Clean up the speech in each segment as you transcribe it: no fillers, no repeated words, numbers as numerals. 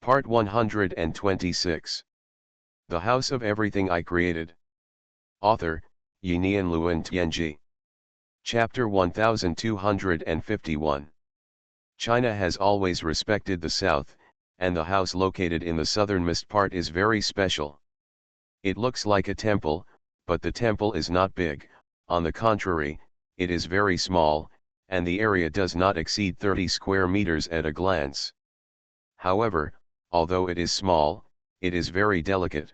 Part 126. The House of Everything I Created. Author, Yinian Luan Tianji. Chapter 1251. China has always respected the South, and the house located in the southernmost part is very special. It looks like a temple, but the temple is not big, on the contrary, it is very small, and the area does not exceed 30 square meters at a glance. However, although it is small, it is very delicate.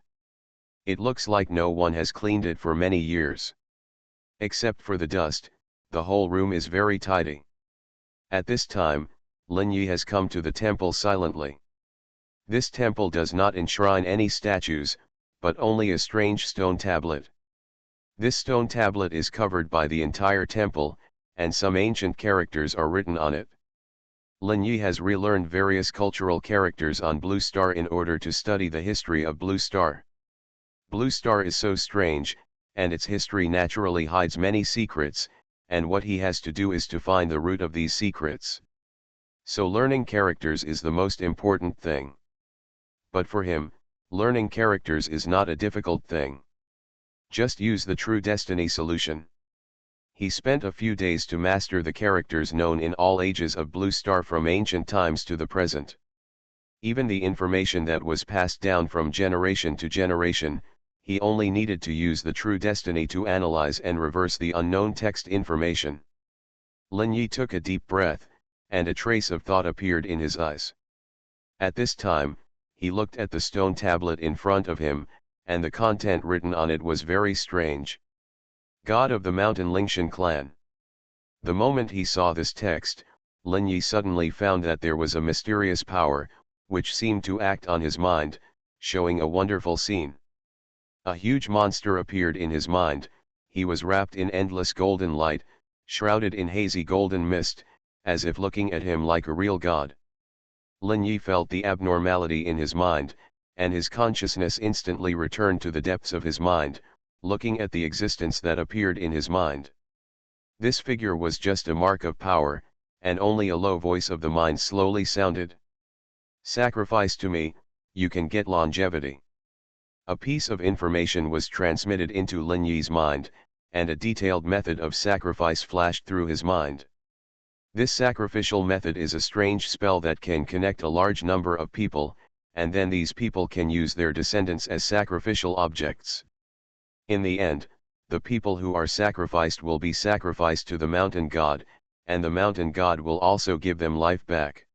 It looks like no one has cleaned it for many years. Except for the dust, the whole room is very tidy. At this time, Lin Yi has come to the temple silently. This temple does not enshrine any statues, but only a strange stone tablet. This stone tablet is covered by the entire temple, and some ancient characters are written on it. Lin Yi has relearned various cultural characters on Blue Star in order to study the history of Blue Star. Blue Star is so strange, and its history naturally hides many secrets, and what he has to do is to find the root of these secrets. So learning characters is the most important thing. But for him, learning characters is not a difficult thing. Just use the true destiny solution. He spent a few days to master the characters known in all ages of Blue Star from ancient times to the present. Even the information that was passed down from generation to generation, he only needed to use the true destiny to analyze and reverse the unknown text information. Lin Yi took a deep breath, and a trace of thought appeared in his eyes. At this time, he looked at the stone tablet in front of him, and the content written on it was very strange. God of the Mountain Lingshan clan. The moment he saw this text, Lin Yi suddenly found that there was a mysterious power, which seemed to act on his mind, showing a wonderful scene. A huge monster appeared in his mind. He was wrapped in endless golden light, shrouded in hazy golden mist, as if looking at him like a real god. Lin Yi felt the abnormality in his mind, and his consciousness instantly returned to the depths of his mind, looking at the existence that appeared in his mind. This figure was just a mark of power, and only a low voice of the mind slowly sounded. Sacrifice to me, you can get longevity. A piece of information was transmitted into Lin Yi's mind, and a detailed method of sacrifice flashed through his mind. This sacrificial method is a strange spell that can connect a large number of people, and then these people can use their descendants as sacrificial objects. In the end, the people who are sacrificed will be sacrificed to the mountain god, and the mountain god will also give them life back.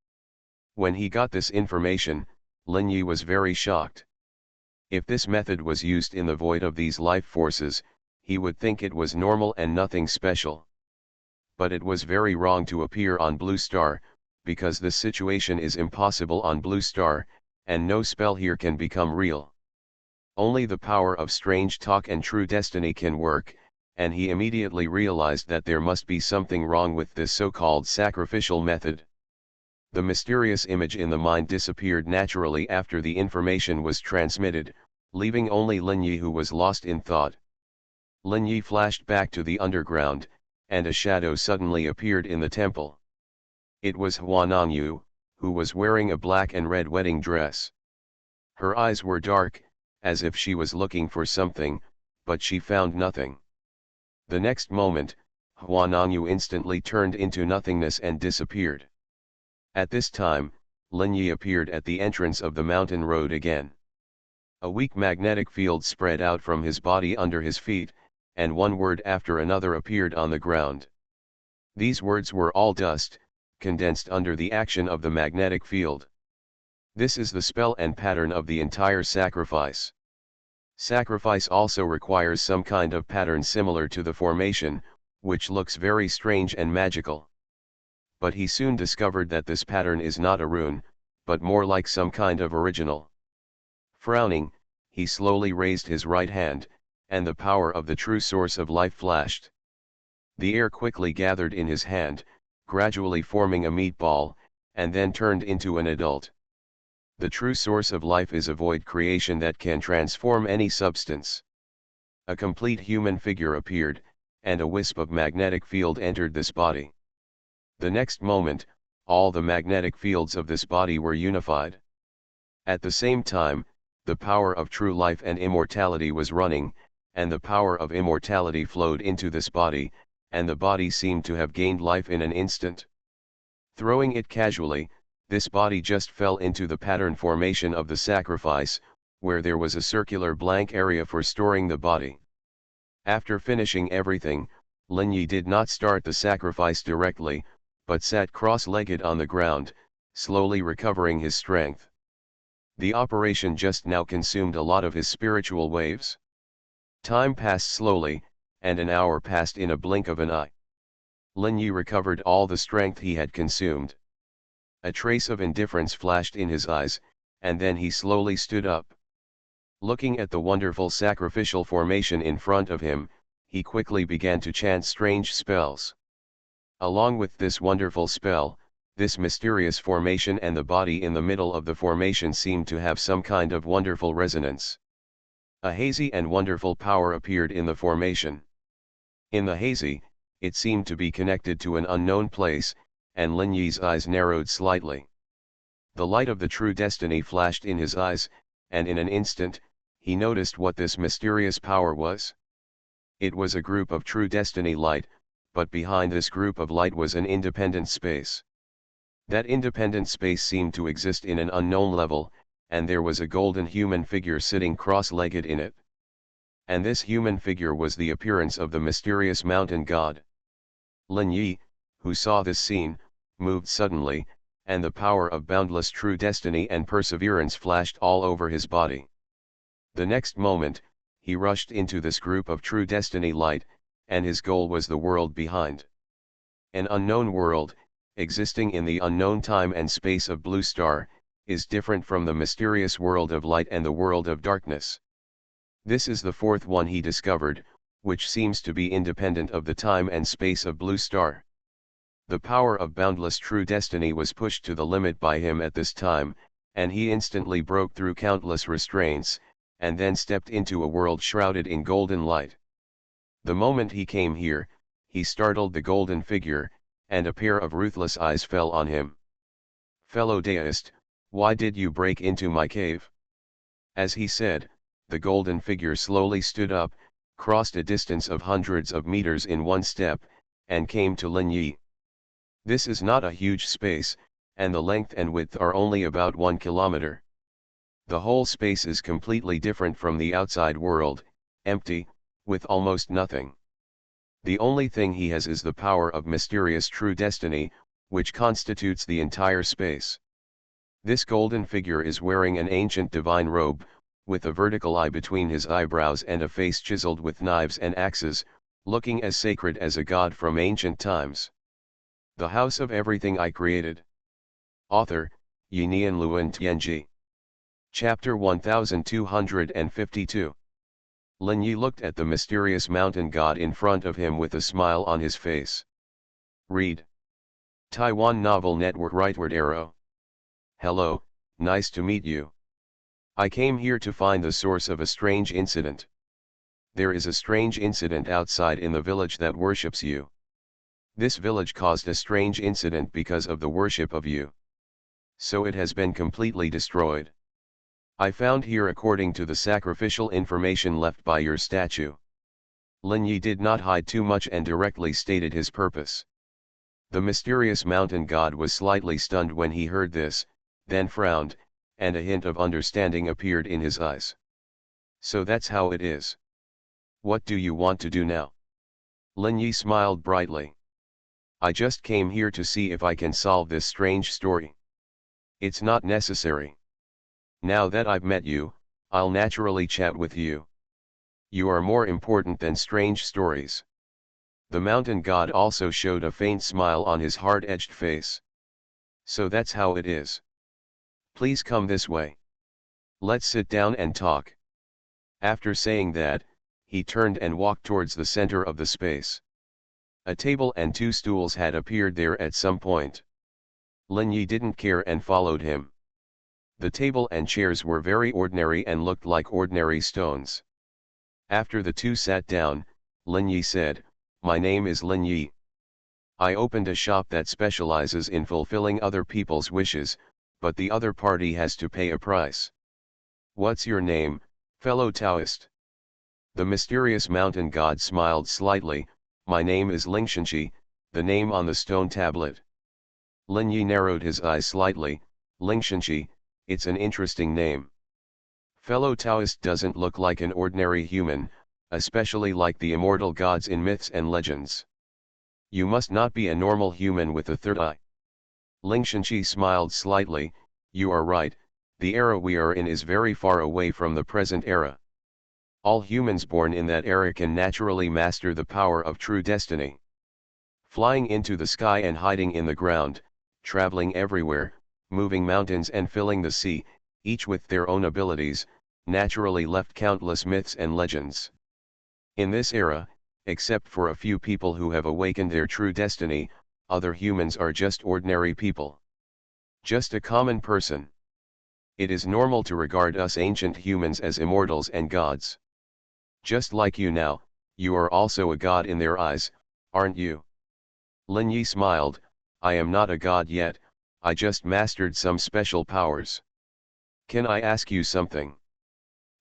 When he got this information, Lin Yi was very shocked. If this method was used in the void of these life forces, he would think it was normal and nothing special. But it was very wrong to appear on Blue Star, because this situation is impossible on Blue Star, and no spell here can become real. Only the power of strange talk and true destiny can work, and he immediately realized that there must be something wrong with this so-called sacrificial method. The mysterious image in the mind disappeared naturally after the information was transmitted, leaving only Lin Yi who was lost in thought. Lin Yi flashed back to the underground, and a shadow suddenly appeared in the temple. It was Xuanhuan, who was wearing a black and red wedding dress. Her eyes were dark, as if she was looking for something, but she found nothing. The next moment, Xuanhuan instantly turned into nothingness and disappeared. At this time, Lin Yi appeared at the entrance of the mountain road again. A weak magnetic field spread out from his body under his feet, and one word after another appeared on the ground. These words were all dust, condensed under the action of the magnetic field. This is the spell and pattern of the entire sacrifice. Sacrifice also requires some kind of pattern similar to the formation, which looks very strange and magical. But he soon discovered that this pattern is not a rune, but more like some kind of original. Frowning, he slowly raised his right hand, and the power of the true source of life flashed. The air quickly gathered in his hand, gradually forming a meatball, and then turned into an adult. The true source of life is a void creation that can transform any substance. A complete human figure appeared, and a wisp of magnetic field entered this body. The next moment, all the magnetic fields of this body were unified. At the same time, the power of true life and immortality was running, and the power of immortality flowed into this body, and the body seemed to have gained life in an instant. Throwing it casually, this body just fell into the pattern formation of the sacrifice, where there was a circular blank area for storing the body. After finishing everything, Lin Yi did not start the sacrifice directly, but sat cross-legged on the ground, slowly recovering his strength. The operation just now consumed a lot of his spiritual waves. Time passed slowly, and an hour passed in a blink of an eye. Lin Yi recovered all the strength he had consumed. A trace of indifference flashed in his eyes, and then he slowly stood up. Looking at the wonderful sacrificial formation in front of him, he quickly began to chant strange spells. Along with this wonderful spell, this mysterious formation and the body in the middle of the formation seemed to have some kind of wonderful resonance. A hazy and wonderful power appeared in the formation. In the hazy, it seemed to be connected to an unknown place, and Lin Yi's eyes narrowed slightly. The light of the true destiny flashed in his eyes, and in an instant, he noticed what this mysterious power was. It was a group of true destiny light, but behind this group of light was an independent space. That independent space seemed to exist in an unknown level, and there was a golden human figure sitting cross-legged in it. And this human figure was the appearance of the mysterious mountain god. Lin Yi, who saw this scene, moved suddenly, and the power of boundless true destiny and perseverance flashed all over his body. The next moment, he rushed into this group of true destiny light, and his goal was the world behind. An unknown world, existing in the unknown time and space of Blue Star, is different from the mysterious world of light and the world of darkness. This is the fourth one he discovered, which seems to be independent of the time and space of Blue Star. The power of boundless true destiny was pushed to the limit by him at this time, and he instantly broke through countless restraints, and then stepped into a world shrouded in golden light. The moment he came here, he startled the golden figure, and a pair of ruthless eyes fell on him. "Fellow deist, why did you break into my cave?" As he said, the golden figure slowly stood up, crossed a distance of hundreds of meters in one step, and came to Lin Yi. This is not a huge space, and the length and width are only about 1 kilometer. The whole space is completely different from the outside world, empty, with almost nothing. The only thing he has is the power of mysterious true destiny, which constitutes the entire space. This golden figure is wearing an ancient divine robe, with a vertical eye between his eyebrows and a face chiseled with knives and axes, looking as sacred as a god from ancient times. The House of Everything I Created. Author, Yinian Luan Tianji. Chapter 1252. Lin Yi looked at the mysterious mountain god in front of him with a smile on his face. Read. Taiwan Novel Network. Rightward arrow. Hello, nice to meet you. I came here to find the source of a strange incident. There is a strange incident outside in the village that worships you. This village caused a strange incident because of the worship of you. So it has been completely destroyed. I found here according to the sacrificial information left by your statue. Lin Yi did not hide too much and directly stated his purpose. The mysterious mountain god was slightly stunned when he heard this, then frowned, and a hint of understanding appeared in his eyes. So that's how it is. What do you want to do now? Lin Yi smiled brightly. I just came here to see if I can solve this strange story. It's not necessary. Now that I've met you, I'll naturally chat with you. You are more important than strange stories. The mountain god also showed a faint smile on his hard-edged face. So that's how it is. Please come this way. Let's sit down and talk. After saying that, he turned and walked towards the center of the space. A table and 2 stools had appeared there at some point. Lin Yi didn't care and followed him. The table and chairs were very ordinary and looked like ordinary stones. After the two sat down, Lin Yi said, "My name is Lin Yi. I opened a shop that specializes in fulfilling other people's wishes, but the other party has to pay a price. What's your name, fellow Taoist? The mysterious mountain god smiled slightly. My name is Lingshanxi, the name on the stone tablet. Lin Yi narrowed his eyes slightly. Lingshanxi, it's an interesting name. Fellow Taoist doesn't look like an ordinary human, especially like the immortal gods in myths and legends. You must not be a normal human with a third eye. Lingshanxi smiled slightly. You are right, the era we are in is very far away from the present era. All humans born in that era can naturally master the power of true destiny. Flying into the sky and hiding in the ground, traveling everywhere, moving mountains and filling the sea, each with their own abilities, naturally left countless myths and legends. In this era, except for a few people who have awakened their true destiny, other humans are just ordinary people. Just a common person. It is normal to regard us ancient humans as immortals and gods. Just like you now, you are also a god in their eyes, aren't you? Lin Yi smiled. I am not a god yet, I just mastered some special powers. Can I ask you something?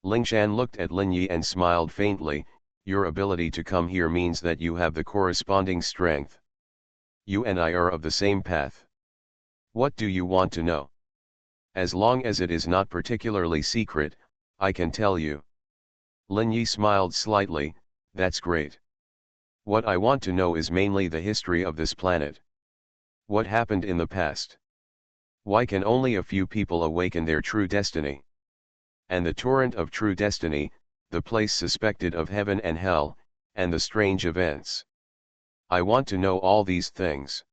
Lingshan looked at Lin Yi and smiled faintly. Your ability to come here means that you have the corresponding strength. You and I are of the same path. What do you want to know? As long as it is not particularly secret, I can tell you. Lin Yi smiled slightly. That's great. What I want to know is mainly the history of this planet. What happened in the past? Why can only a few people awaken their true destiny? And the torrent of true destiny, the place suspected of heaven and hell, and the strange events. I want to know all these things.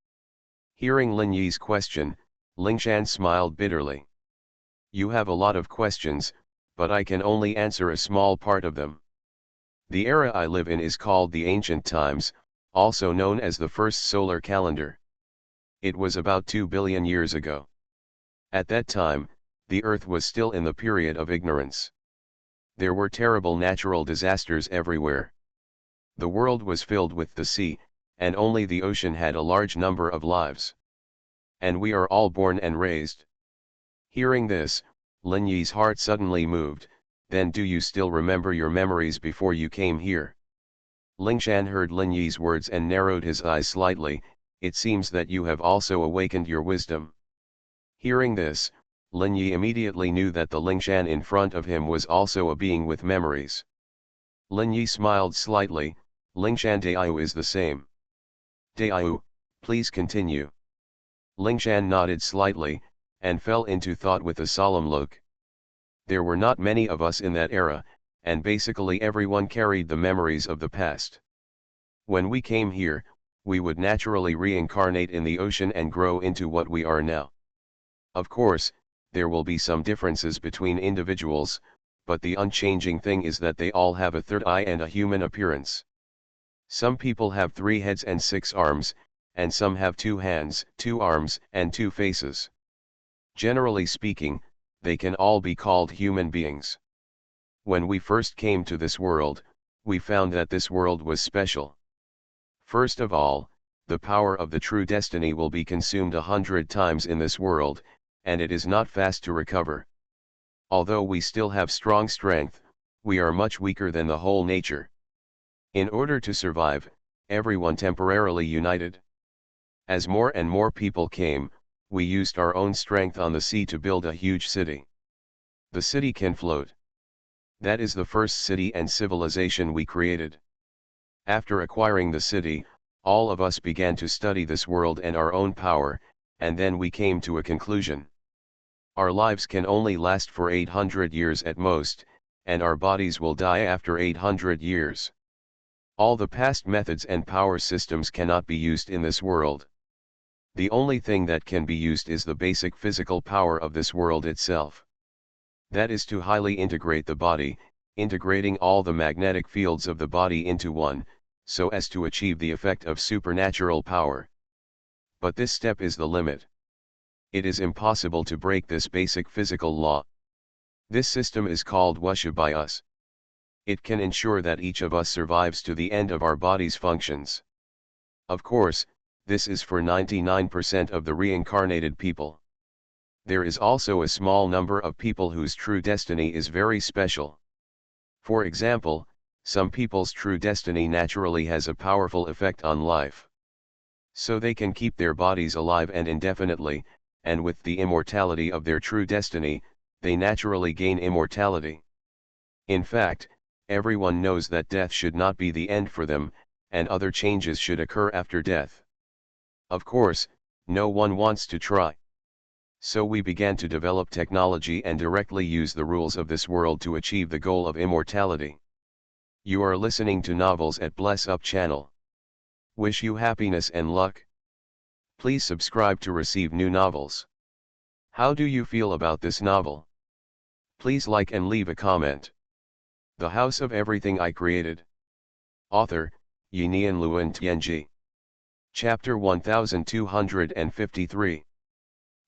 Hearing Lin Yi's question, Lingshan smiled bitterly. You have a lot of questions, but I can only answer a small part of them. The era I live in is called the Ancient Times, also known as the first solar calendar. It was about 2 billion years ago. At that time, the Earth was still in the period of ignorance. There were terrible natural disasters everywhere. The world was filled with the sea, and only the ocean had a large number of lives. And we are all born and raised. Hearing this, Lin Yi's heart suddenly moved. Then do you still remember your memories before you came here? Lingshan heard Lin Yi's words and narrowed his eyes slightly. It seems that you have also awakened your wisdom. Hearing this, Lin Yi immediately knew that the Lingshan in front of him was also a being with memories. Lin Yi smiled slightly. Lingshan Daiyu is the same. Daiyu, please continue. Lingshan nodded slightly, and fell into thought with a solemn look. There were not many of us in that era, and basically everyone carried the memories of the past. When we came here, we would naturally reincarnate in the ocean and grow into what we are now. Of course, there will be some differences between individuals, but the unchanging thing is that they all have a third eye and a human appearance. Some people have 3 heads and 6 arms, and some have 2 hands, 2 arms, and 2 faces. Generally speaking, they can all be called human beings. When we first came to this world, we found that this world was special. First of all, the power of the true destiny will be consumed 100 times in this world, and it is not fast to recover. Although we still have strong strength, we are much weaker than the whole nature. In order to survive, everyone temporarily united. As more and more people came, we used our own strength on the sea to build a huge city. The city can float. That is the first city and civilization we created. After acquiring the city, all of us began to study this world and our own power, and then we came to a conclusion. Our lives can only last for 800 years at most, and our bodies will die after 800 years. All the past methods and power systems cannot be used in this world. The only thing that can be used is the basic physical power of this world itself. That is to highly integrate the body, integrating all the magnetic fields of the body into one, so as to achieve the effect of supernatural power. But this step is the limit. It is impossible to break this basic physical law. This system is called Wusha by us. It can ensure that each of us survives to the end of our body's functions. Of course, this is for 99% of the reincarnated people. There is also a small number of people whose true destiny is very special. For example, some people's true destiny naturally has a powerful effect on life. So they can keep their bodies alive and indefinitely, and with the immortality of their true destiny, they naturally gain immortality. In fact, everyone knows that death should not be the end for them, and other changes should occur after death. Of course, no one wants to try. So we began to develop technology and directly use the rules of this world to achieve the goal of immortality. You are listening to Novels at Bless Up channel. Wish you happiness and luck. Please subscribe to receive new novels. How do you feel about this novel? Please like and leave a comment. The House of Everything I Created. Author, Yinian Luan Tianji. Chapter 1253.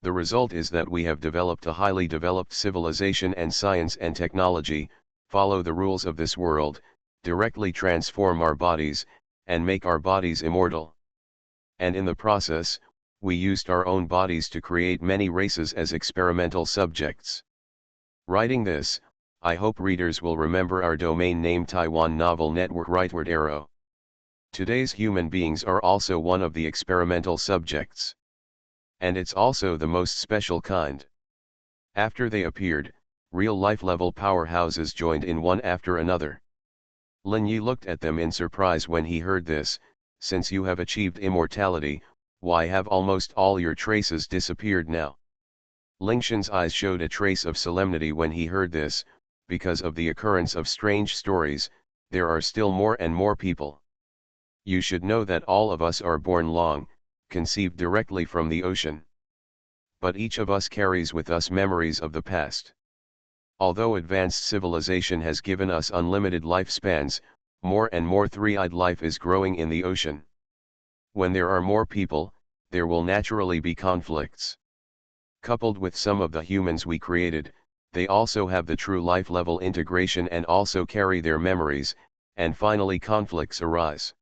The result is that we have developed a highly developed civilization, and science and technology follow the rules of this world, directly transform our bodies, and make our bodies immortal. And in the process, we used our own bodies to create many races as experimental subjects. Writing this, I hope readers will remember our domain name Taiwan Novel Network Rightward Arrow. Today's human beings are also one of the experimental subjects. And it's also the most special kind. After they appeared, real-life level powerhouses joined in one after another. Lin Yi looked at them in surprise when he heard this. Since you have achieved immortality, why have almost all your traces disappeared now? Lingshan's eyes showed a trace of solemnity when he heard this. Because of the occurrence of strange stories, there are still more and more people. You should know that all of us are born long, conceived directly from the ocean. But each of us carries with us memories of the past. Although advanced civilization has given us unlimited lifespans, more and more three-eyed life is growing in the ocean. When there are more people, there will naturally be conflicts. Coupled with some of the humans we created, they also have the true life level integration and also carry their memories, and finally conflicts arise.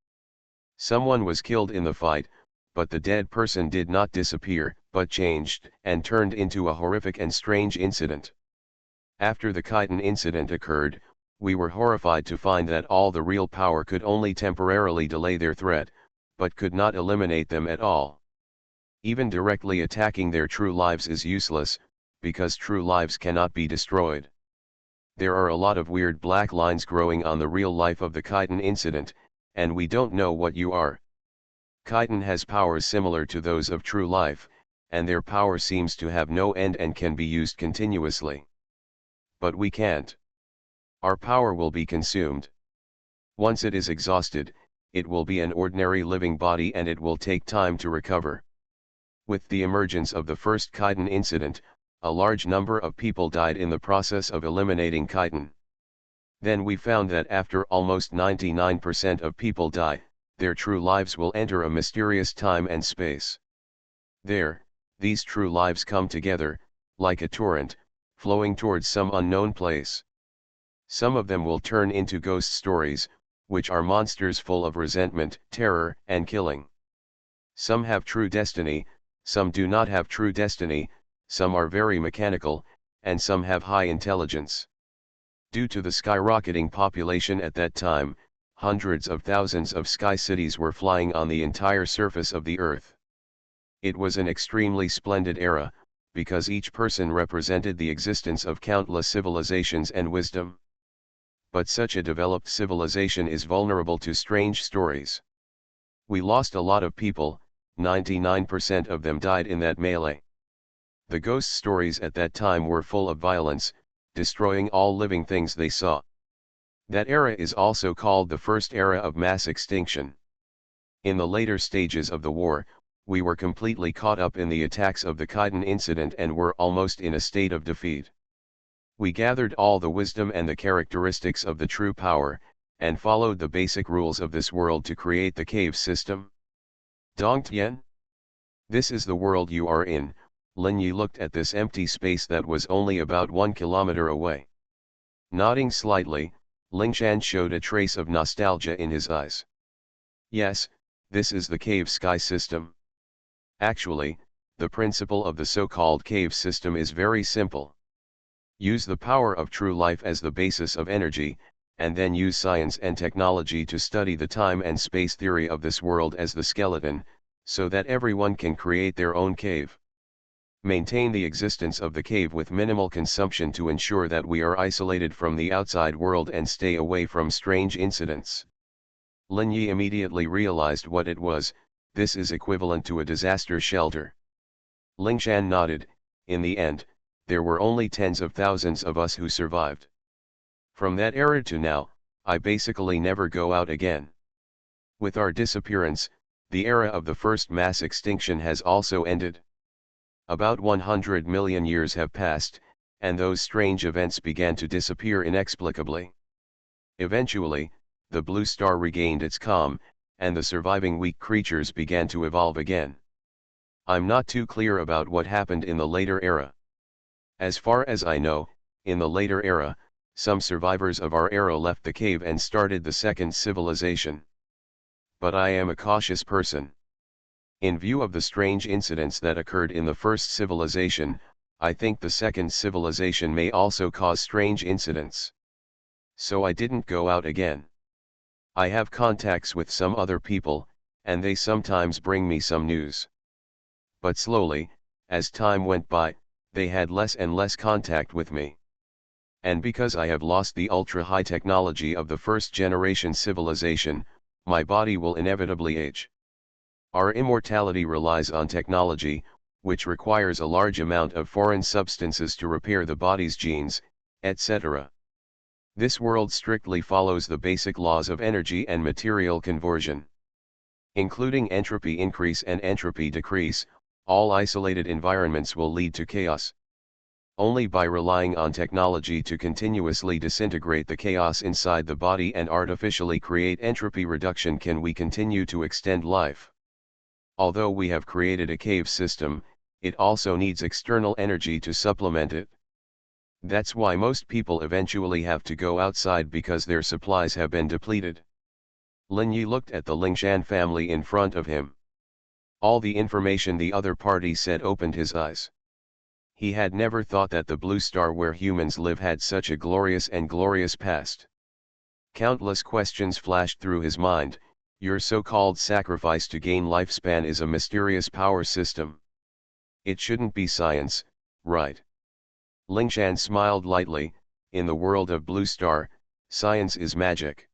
Someone was killed in the fight, but the dead person did not disappear, but changed and turned into a horrific and strange incident. After the Khitan incident occurred, we were horrified to find that all the real power could only temporarily delay their threat, but could not eliminate them at all. Even directly attacking their true lives is useless, because true lives cannot be destroyed. There are a lot of weird black lines growing on the real life of the Khitan incident, and we don't know what you are. Khitan has powers similar to those of true life, and their power seems to have no end and can be used continuously. But we can't. Our power will be consumed. Once it is exhausted, it will be an ordinary living body and it will take time to recover. With the emergence of the first Khitan incident, a large number of people died in the process of eliminating Khitan. Then we found that after almost 99% of people die, their true lives will enter a mysterious time and space. There, these true lives come together, like a torrent, flowing towards some unknown place. Some of them will turn into ghost stories, which are monsters full of resentment, terror, and killing. Some have true destiny, some do not have true destiny, some are very mechanical, and some have high intelligence. Due to the skyrocketing population at that time, hundreds of thousands of sky cities were flying on the entire surface of the earth. It was an extremely splendid era, because each person represented the existence of countless civilizations and wisdom. But such a developed civilization is vulnerable to strange stories. We lost a lot of people, 99% of them died in that melee. The ghost stories at that time were full of violence, destroying all living things they saw. That era is also called the first era of mass extinction. In the later stages of the war, we were completely caught up in the attacks of the Khitan incident and were almost in a state of defeat. We gathered all the wisdom and the characteristics of the true power, and followed the basic rules of this world to create the cave system. Dongtian? This is the world you are in. Lin Yi looked at this empty space that was only about 1 kilometer away. Nodding slightly, Lingshan showed a trace of nostalgia in his eyes. Yes, this is the cave sky system. Actually, The principle of the so-called cave system is very simple. Use the power of true life as the basis of energy, and then use science and technology to study the time and space theory of this world as the skeleton, so that everyone can create their own cave. Maintain the existence of the cave with minimal consumption to ensure that we are isolated from the outside world and stay away from strange incidents. Lin Yi immediately realized what it was. This is equivalent to a disaster shelter. Lingshan nodded. In the end, there were only tens of thousands of us who survived. From that era to now, I basically never go out again. With our disappearance, the era of the first mass extinction has also ended. About 100 million years have passed, and those strange events began to disappear inexplicably. Eventually, the blue star regained its calm, and the surviving weak creatures began to evolve again. I'm not too clear about what happened in the later era. As far as I know, in the later era, some survivors of our era left the cave and started the second civilization. But I am a cautious person. In view of the strange incidents that occurred in the first civilization, I think the second civilization may also cause strange incidents. So I didn't go out again. I have contacts with some other people, and they sometimes bring me some news. But slowly, as time went by, they had less and less contact with me. And because I have lost the ultra-high technology of the first generation civilization, my body will inevitably age. Our immortality relies on technology, which requires a large amount of foreign substances to repair the body's genes, etc. This world strictly follows the basic laws of energy and material conversion. Including entropy increase and entropy decrease, all isolated environments will lead to chaos. Only by relying on technology to continuously disintegrate the chaos inside the body and artificially create entropy reduction can we continue to extend life. Although we have created a cave system, it also needs external energy to supplement it. That's why most people eventually have to go outside because their supplies have been depleted. Lin Yi looked at the Lingshan family in front of him. All the information the other party said opened his eyes. He had never thought that the blue star where humans live had such a glorious past. Countless questions flashed through his mind. Your so-called sacrifice to gain lifespan is a mysterious power system. It shouldn't be science, right? Lingshan smiled lightly. In the world of Blue Star, science is magic.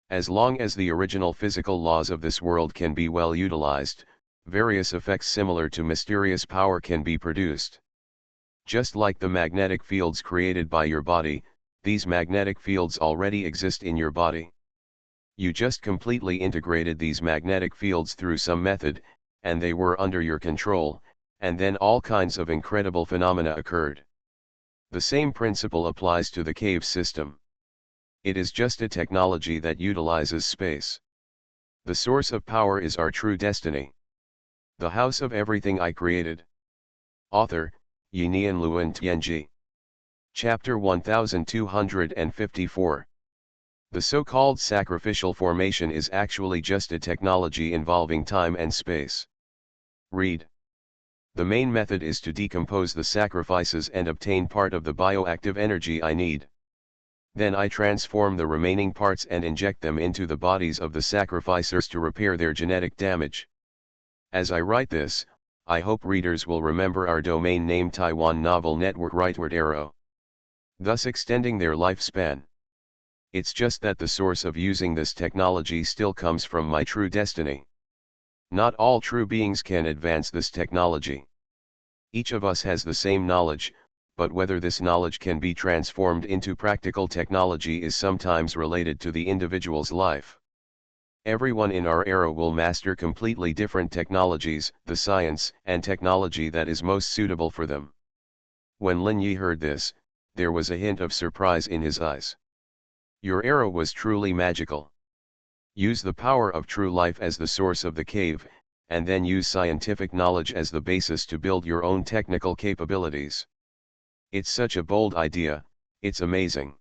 As long as the original physical laws of this world can be well utilized, various effects similar to mysterious power can be produced. Just like the magnetic fields created by your body, these magnetic fields already exist in your body. You just completely integrated these magnetic fields through some method, and they were under your control, and then all kinds of incredible phenomena occurred. The same principle applies to the cave system. It is just a technology that utilizes space. The source of power is our true destiny. The house of everything I created. Author, Yinian Luan Tianji. Chapter 1254. The so-called sacrificial formation is actually just a technology involving time and space. Read. The main method is to decompose the sacrifices and obtain part of the bioactive energy I need. Then I transform the remaining parts and inject them into the bodies of the sacrificers to repair their genetic damage. As I write this, I hope readers will remember our domain name Taiwan Novel Network Rightward Arrow, thus extending their lifespan. It's just that the source of using this technology still comes from my true destiny. Not all true beings can advance this technology. Each of us has the same knowledge, but whether this knowledge can be transformed into practical technology is sometimes related to the individual's life. Everyone in our era will master completely different technologies, the science and technology that is most suitable for them. When Lin Yi heard this, there was a hint of surprise in his eyes. Your era was truly magical. Use the power of true life as the source of the cave, and then use scientific knowledge as the basis to build your own technical capabilities. It's such a bold idea, it's amazing.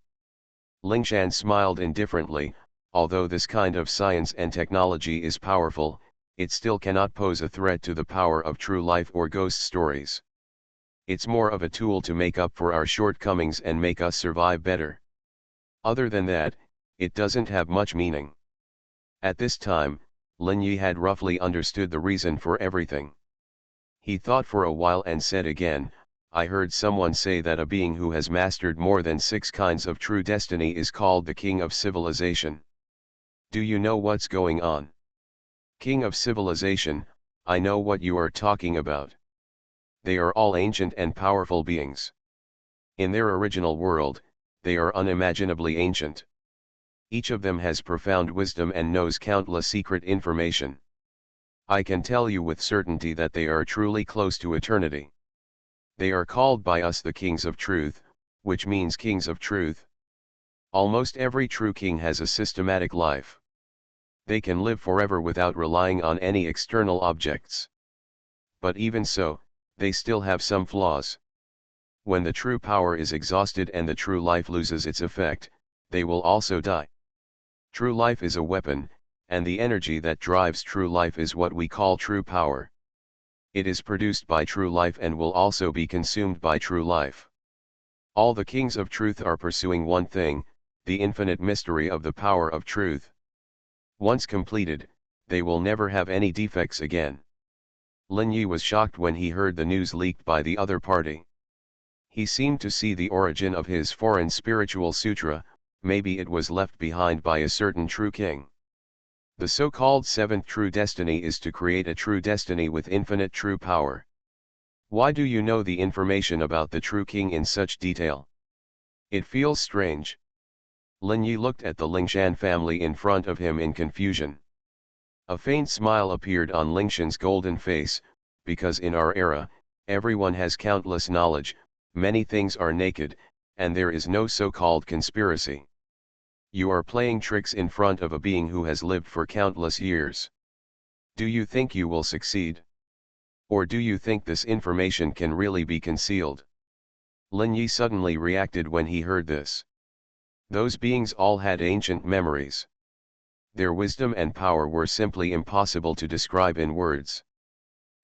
Lingshan smiled indifferently. Although this kind of science and technology is powerful, it still cannot pose a threat to the power of true life or ghost stories. It's more of a tool to make up for our shortcomings and make us survive better. Other than that, it doesn't have much meaning. At this time, Lin Yi had roughly understood the reason for everything. He thought for a while and said again, I heard someone say that a being who has mastered more than 6 kinds of true destiny is called the King of Civilization. Do you know what's going on? King of Civilization, I know what you are talking about. They are all ancient and powerful beings. In their original world, they are unimaginably ancient. Each of them has profound wisdom and knows countless secret information. I can tell you with certainty that they are truly close to eternity. They are called by us the Kings of Truth, which means Kings of Truth. Almost every true king has a systematic life. They can live forever without relying on any external objects. But even so, they still have some flaws. When the true power is exhausted and the true life loses its effect, they will also die. True life is a weapon, and the energy that drives true life is what we call true power. It is produced by true life and will also be consumed by true life. All the kings of truth are pursuing one thing, the infinite mystery of the power of truth. Once completed, they will never have any defects again. Lin Yi was shocked when he heard the news leaked by the other party. He seemed to see the origin of his foreign spiritual sutra, maybe it was left behind by a certain true king. The so-called 7th true destiny is to create a true destiny with infinite true power. Why do you know the information about the true king in such detail? It feels strange. Lin Yi looked at the Lingshan family in front of him in confusion. A faint smile appeared on Lingshan's golden face, because in our era, everyone has countless knowledge, many things are naked, and there is no so-called conspiracy. You are playing tricks in front of a being who has lived for countless years. Do you think you will succeed? Or do you think this information can really be concealed? Lin Yi suddenly reacted when he heard this. Those beings all had ancient memories. Their wisdom and power were simply impossible to describe in words.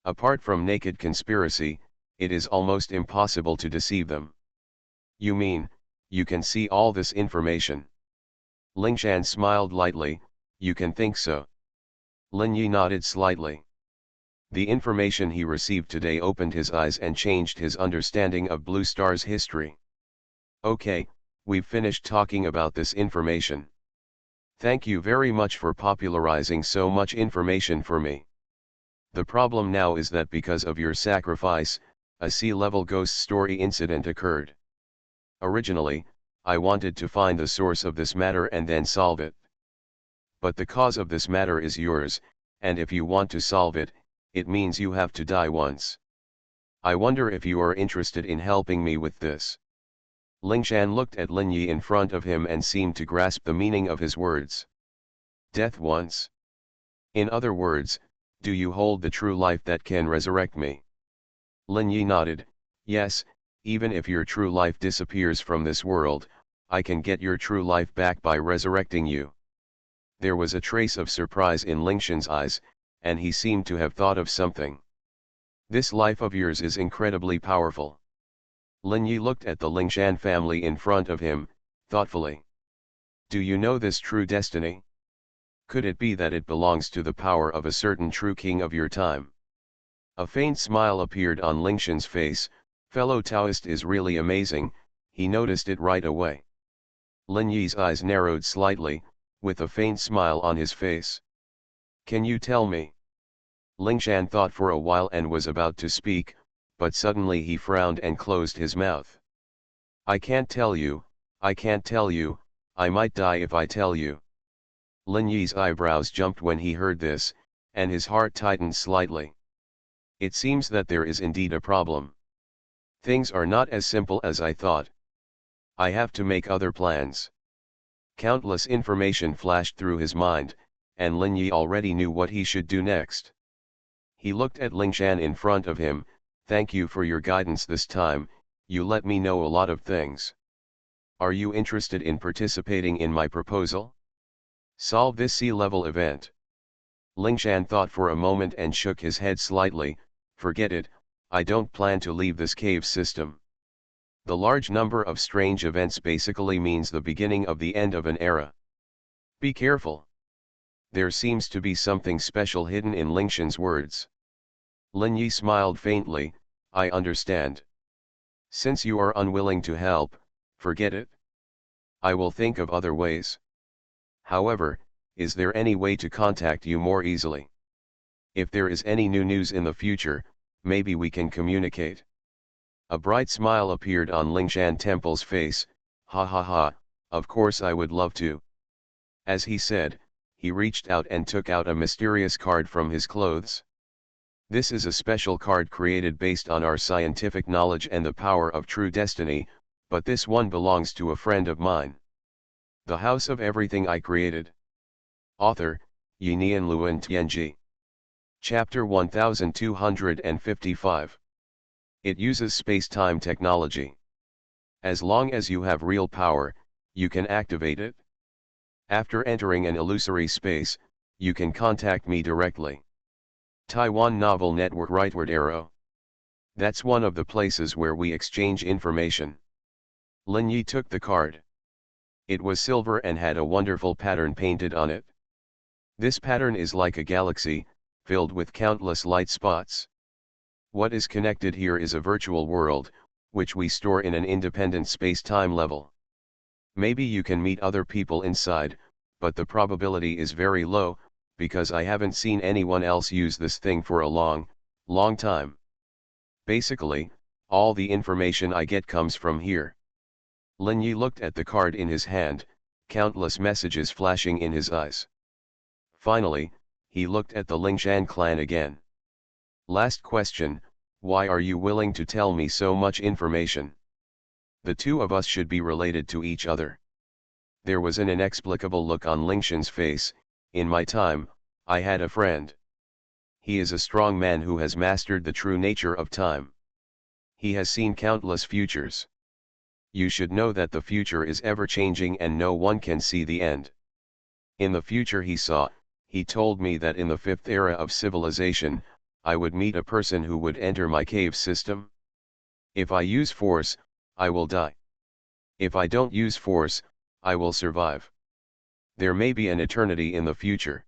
Apart from naked conspiracy, it is almost impossible to deceive them. You mean, you can see all this information? Lingshan smiled lightly, you can think so. Lin Yi nodded slightly. The information he received today opened his eyes and changed his understanding of Blue Star's history. Okay, we've finished talking about this information. Thank you very much for popularizing so much information for me. The problem now is that because of your sacrifice, a sea-level ghost story incident occurred. Originally, I wanted to find the source of this matter and then solve it. But the cause of this matter is yours, and if you want to solve it, it means you have to die once. I wonder if you are interested in helping me with this. Lingshan looked at Lin Yi in front of him and seemed to grasp the meaning of his words. Death once. In other words, do you hold the true life that can resurrect me? Lin Yi nodded, yes, even if your true life disappears from this world, I can get your true life back by resurrecting you. There was a trace of surprise in Lingshan's eyes, and he seemed to have thought of something. This life of yours is incredibly powerful. Lin Yi looked at the Lingshan family in front of him, thoughtfully. Do you know this true destiny? Could it be that it belongs to the power of a certain true king of your time? A faint smile appeared on Lingshan's face. Fellow Taoist is really amazing, he noticed it right away. Lin Yi's eyes narrowed slightly, with a faint smile on his face. Can you tell me? Lingshan thought for a while and was about to speak, but suddenly he frowned and closed his mouth. I can't tell you, I can't tell you, I might die if I tell you. Lin Yi's eyebrows jumped when he heard this, and his heart tightened slightly. It seems that there is indeed a problem. Things are not as simple as I thought. I have to make other plans. Countless information flashed through his mind, and Lin Yi already knew what he should do next. He looked at Lingshan in front of him. Thank you for your guidance this time, you let me know a lot of things. Are you interested in participating in my proposal? Solve this sea-level event. Lingshan thought for a moment and shook his head slightly. Forget it, I don't plan to leave this cave system. The large number of strange events basically means the beginning of the end of an era. Be careful. There seems to be something special hidden in Lingshan's words. Lin Yi smiled faintly. I understand. Since you are unwilling to help, forget it. I will think of other ways. However, is there any way to contact you more easily? If there is any new news in the future, maybe we can communicate. A bright smile appeared on Lingshan Temple's face. Ha ha ha, of course I would love to. As he said, he reached out and took out a mysterious card from his clothes. This is a special card created based on our scientific knowledge and the power of true destiny, but this one belongs to a friend of mine. The House of Everything I Created. Author, Yinian Luan Tianji. Chapter 1255. It uses space-time technology. As long as you have real power, you can activate it. After entering an illusory space, you can contact me directly. Taiwan Novel Network Rightward Arrow. That's one of the places where we exchange information. Lin Yi took the card. It was silver and had a wonderful pattern painted on it. This pattern is like a galaxy, filled with countless light spots. What is connected here is a virtual world, which we store in an independent space-time level. Maybe you can meet other people inside, but the probability is very low, because I haven't seen anyone else use this thing for a long time. Basically, all the information I get comes from here. Lin Yi looked at the card in his hand, countless messages flashing in his eyes. Finally, he looked at the Lingshan clan again. Last question, why are you willing to tell me so much information? The two of us should be related to each other. There was an inexplicable look on Lingshan's face. In my time, I had a friend. He is a strong man who has mastered the true nature of time. He has seen countless futures. You should know that the future is ever changing and no one can see the end. In the future he told me that in the fifth era of civilization, I would meet a person who would enter my cave system. If I use force, I will die. If I don't use force, I will survive. There may be an eternity in the future.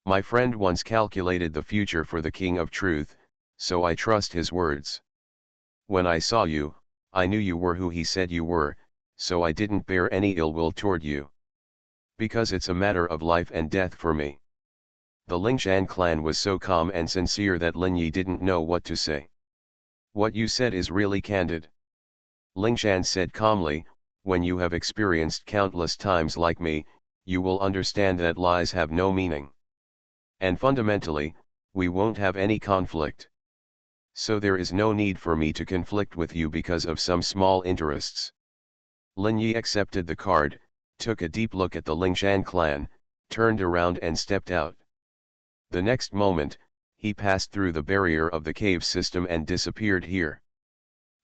My friend once calculated the future for the King of Truth, so I trust his words. When I saw you, I knew you were who he said you were, so I didn't bear any ill will toward you. Because it's a matter of life and death for me. The Lingshan clan was so calm and sincere that Lin Yi didn't know what to say. What you said is really candid. Lingshan said calmly, when you have experienced countless times like me, you will understand that lies have no meaning. And fundamentally, we won't have any conflict. So there is no need for me to conflict with you because of some small interests. Lin Yi accepted the card, took a deep look at the Lingshan clan, turned around and stepped out. The next moment, he passed through the barrier of the cave system and disappeared here.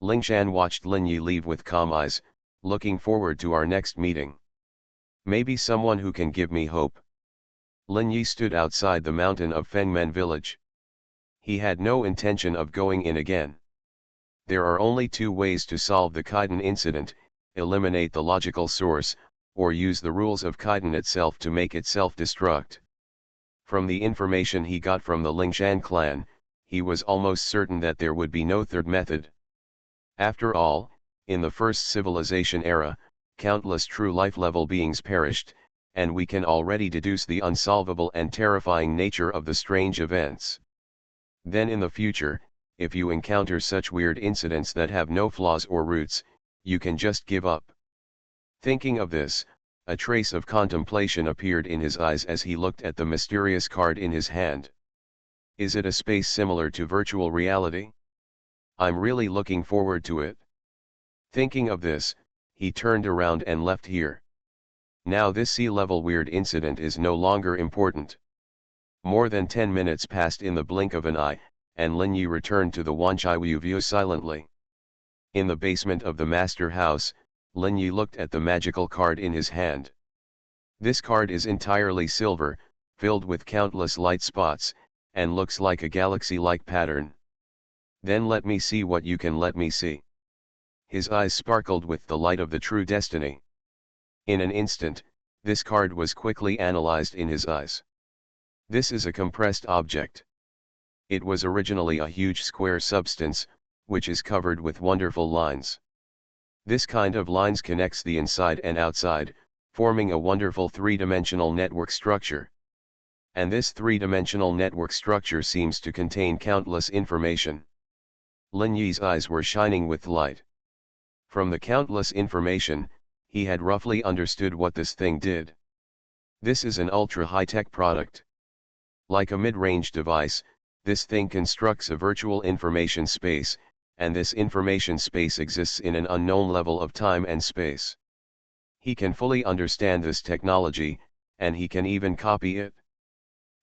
Lingshan watched Lin Yi leave with calm eyes, looking forward to our next meeting. Maybe someone who can give me hope. Lin Yi stood outside the mountain of Fengmen village. He had no intention of going in again. There are only two ways to solve the Kaiden incident: eliminate the logical source, or use the rules of Kaiden itself to make it self-destruct. From the information he got from the Lingshan clan, he was almost certain that there would be no third method. After all, in the first civilization era, countless true life-level beings perished, and we can already deduce the unsolvable and terrifying nature of the strange events. Then in the future, if you encounter such weird incidents that have no flaws or roots, you can just give up. Thinking of this, a trace of contemplation appeared in his eyes as he looked at the mysterious card in his hand. Is it a space similar to virtual reality? I'm really looking forward to it. Thinking of this, he turned around and left here. Now this sea-level weird incident is no longer important. More than 10 minutes passed in the blink of an eye, and Lin Yi returned to the Wanchaiwu view silently. In the basement of the master house, Lin Yi looked at the magical card in his hand. This card is entirely silver, filled with countless light spots, and looks like a galaxy-like pattern. Then let me see what you can let me see. His eyes sparkled with the light of the true destiny. In an instant, this card was quickly analyzed in his eyes. This is a compressed object. It was originally a huge square substance, which is covered with wonderful lines. This kind of lines connects the inside and outside, forming a wonderful three-dimensional network structure. And this three-dimensional network structure seems to contain countless information. Lin Yi's eyes were shining with light. From the countless information, he had roughly understood what this thing did. This is an ultra-high-tech product. Like a mid-range device, this thing constructs a virtual information space, and this information space exists in an unknown level of time and space. He can fully understand this technology, and he can even copy it.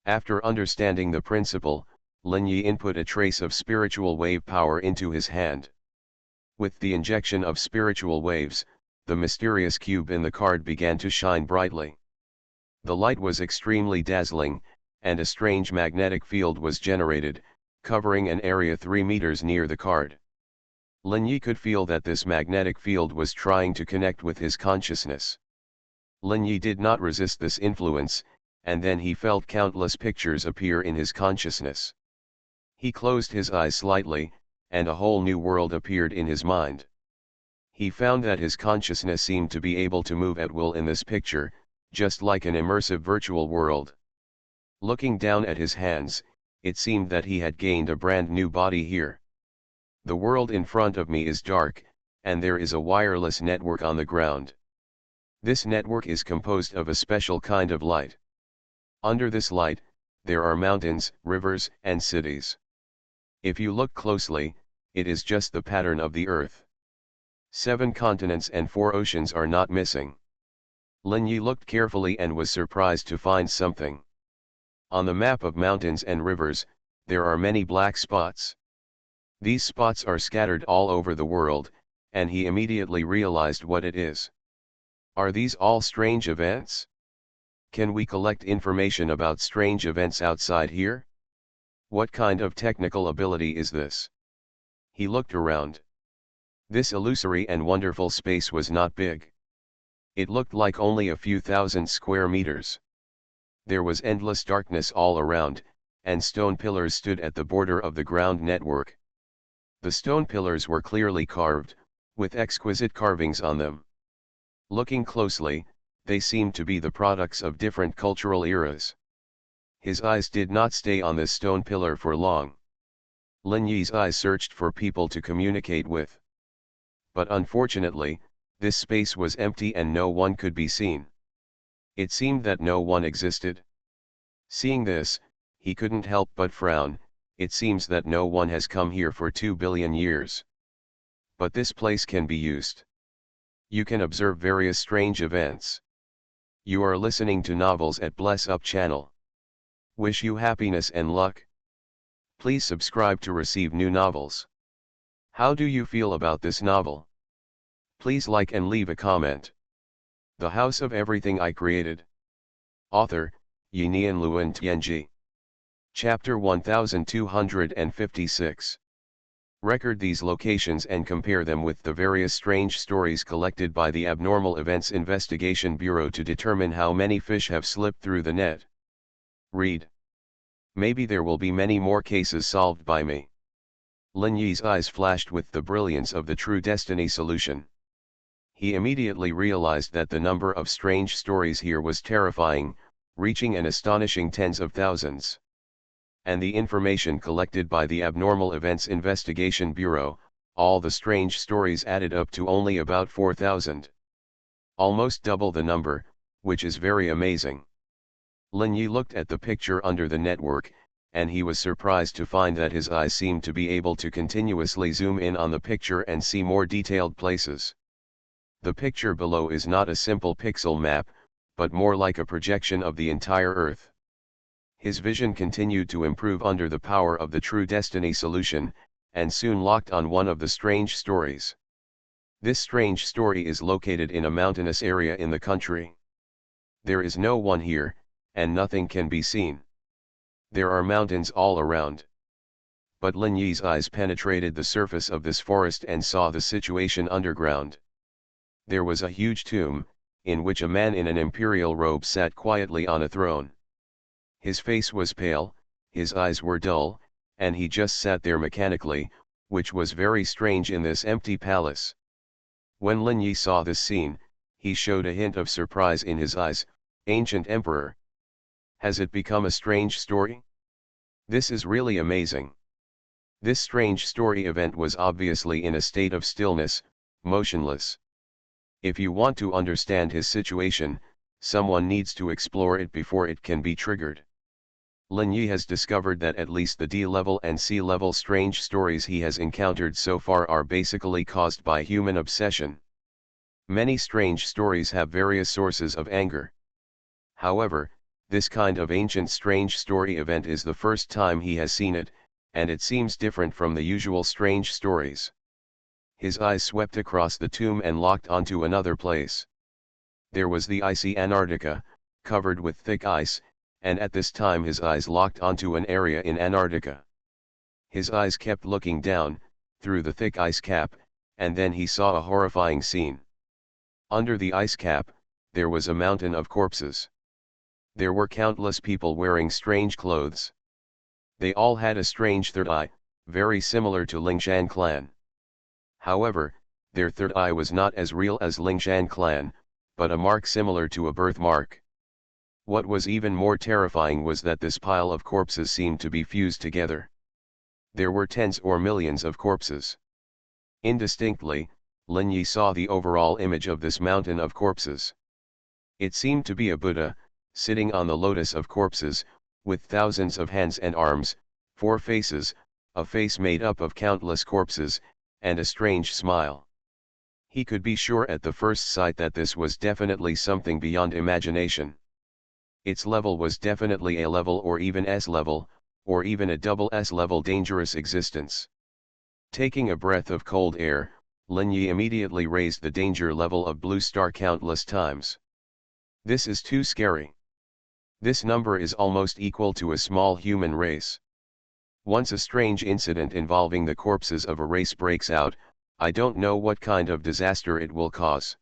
After understanding the principle, Lin Yi input a trace of spiritual wave power into his hand. With the injection of spiritual waves, the mysterious cube in the card began to shine brightly. The light was extremely dazzling, and a strange magnetic field was generated, covering an area 3 meters near the card. Lin Yi could feel that this magnetic field was trying to connect with his consciousness. Lin Yi did not resist this influence, and then he felt countless pictures appear in his consciousness. He closed his eyes slightly, and a whole new world appeared in his mind. He found that his consciousness seemed to be able to move at will in this picture, just like an immersive virtual world. Looking down at his hands, it seemed that he had gained a brand new body here. The world in front of me is dark, and there is a wireless network on the ground. This network is composed of a special kind of light. Under this light, there are mountains, rivers, and cities. If you look closely, it is just the pattern of the earth. 7 continents and 4 oceans are not missing. Lin Yi looked carefully and was surprised to find something. On the map of mountains and rivers, there are many black spots. These spots are scattered all over the world, and he immediately realized what it is. Are these all strange events? Can we collect information about strange events outside here? What kind of technical ability is this? He looked around. This illusory and wonderful space was not big. It looked like only a few thousand square meters. There was endless darkness all around, and stone pillars stood at the border of the ground network. The stone pillars were clearly carved, with exquisite carvings on them. Looking closely, they seemed to be the products of different cultural eras. His eyes did not stay on this stone pillar for long. Lin Yi's eyes searched for people to communicate with. But unfortunately, this space was empty and no one could be seen. It seemed that no one existed. Seeing this, he couldn't help but frown. It seems that no one has come here for 2 billion years. But this place can be used. You can observe various strange events. You are listening to novels at Bless Up channel. Wish you happiness and luck. Please subscribe to receive new novels. How do you feel about this novel? Please like and leave a comment. The House of Everything I Created. Author, Yinian Luan Tianji. Chapter 1256. Record these locations and compare them with the various strange stories collected by the Abnormal Events Investigation Bureau to determine how many fish have slipped through the net. Read. Maybe there will be many more cases solved by me. Lin Yi's eyes flashed with the brilliance of the True Destiny solution. He immediately realized that the number of strange stories here was terrifying, reaching an astonishing tens of thousands. And the information collected by the Abnormal Events Investigation Bureau, all the strange stories added up to only about 4,000. Almost double the number, which is very amazing. Lin Yi looked at the picture under the network, and he was surprised to find that his eyes seemed to be able to continuously zoom in on the picture and see more detailed places. The picture below is not a simple pixel map, but more like a projection of the entire Earth. His vision continued to improve under the power of the True Destiny solution, and soon locked on one of the strange stories. This strange story is located in a mountainous area in the country. There is no one here, and nothing can be seen. There are mountains all around. But Lin Yi's eyes penetrated the surface of this forest and saw the situation underground. There was a huge tomb, in which a man in an imperial robe sat quietly on a throne. His face was pale, his eyes were dull, and he just sat there mechanically, which was very strange in this empty palace. When Lin Yi saw this scene, he showed a hint of surprise in his eyes. Ancient Emperor. Has it become a strange story? This is really amazing. This strange story event was obviously in a state of stillness, motionless. If you want to understand his situation, someone needs to explore it before it can be triggered. Lin Yi has discovered that at least the D-level and C-level strange stories he has encountered so far are basically caused by human obsession. Many strange stories have various sources of anger. However, this kind of ancient strange story event is the first time he has seen it, and it seems different from the usual strange stories. His eyes swept across the tomb and locked onto another place. There was the icy Antarctica, covered with thick ice, and at this time his eyes locked onto an area in Antarctica. His eyes kept looking down, through the thick ice cap, and then he saw a horrifying scene. Under the ice cap, there was a mountain of corpses. There were countless people wearing strange clothes. They all had a strange third eye, very similar to Lingshan clan. However, their third eye was not as real as Lingshan clan, but a mark similar to a birthmark. What was even more terrifying was that this pile of corpses seemed to be fused together. There were tens or millions of corpses. Indistinctly, Lin Yi saw the overall image of this mountain of corpses. It seemed to be a Buddha, sitting on the lotus of corpses, with thousands of hands and arms, 4 faces, a face made up of countless corpses, and a strange smile. He could be sure at the first sight that this was definitely something beyond imagination. Its level was definitely A level or even S level, or even a double S level dangerous existence. Taking a breath of cold air, Lin Yi immediately raised the danger level of blue star countless times. This is too scary. This number is almost equal to a small human race. Once a strange incident involving the corpses of a race breaks out, I don't know what kind of disaster it will cause.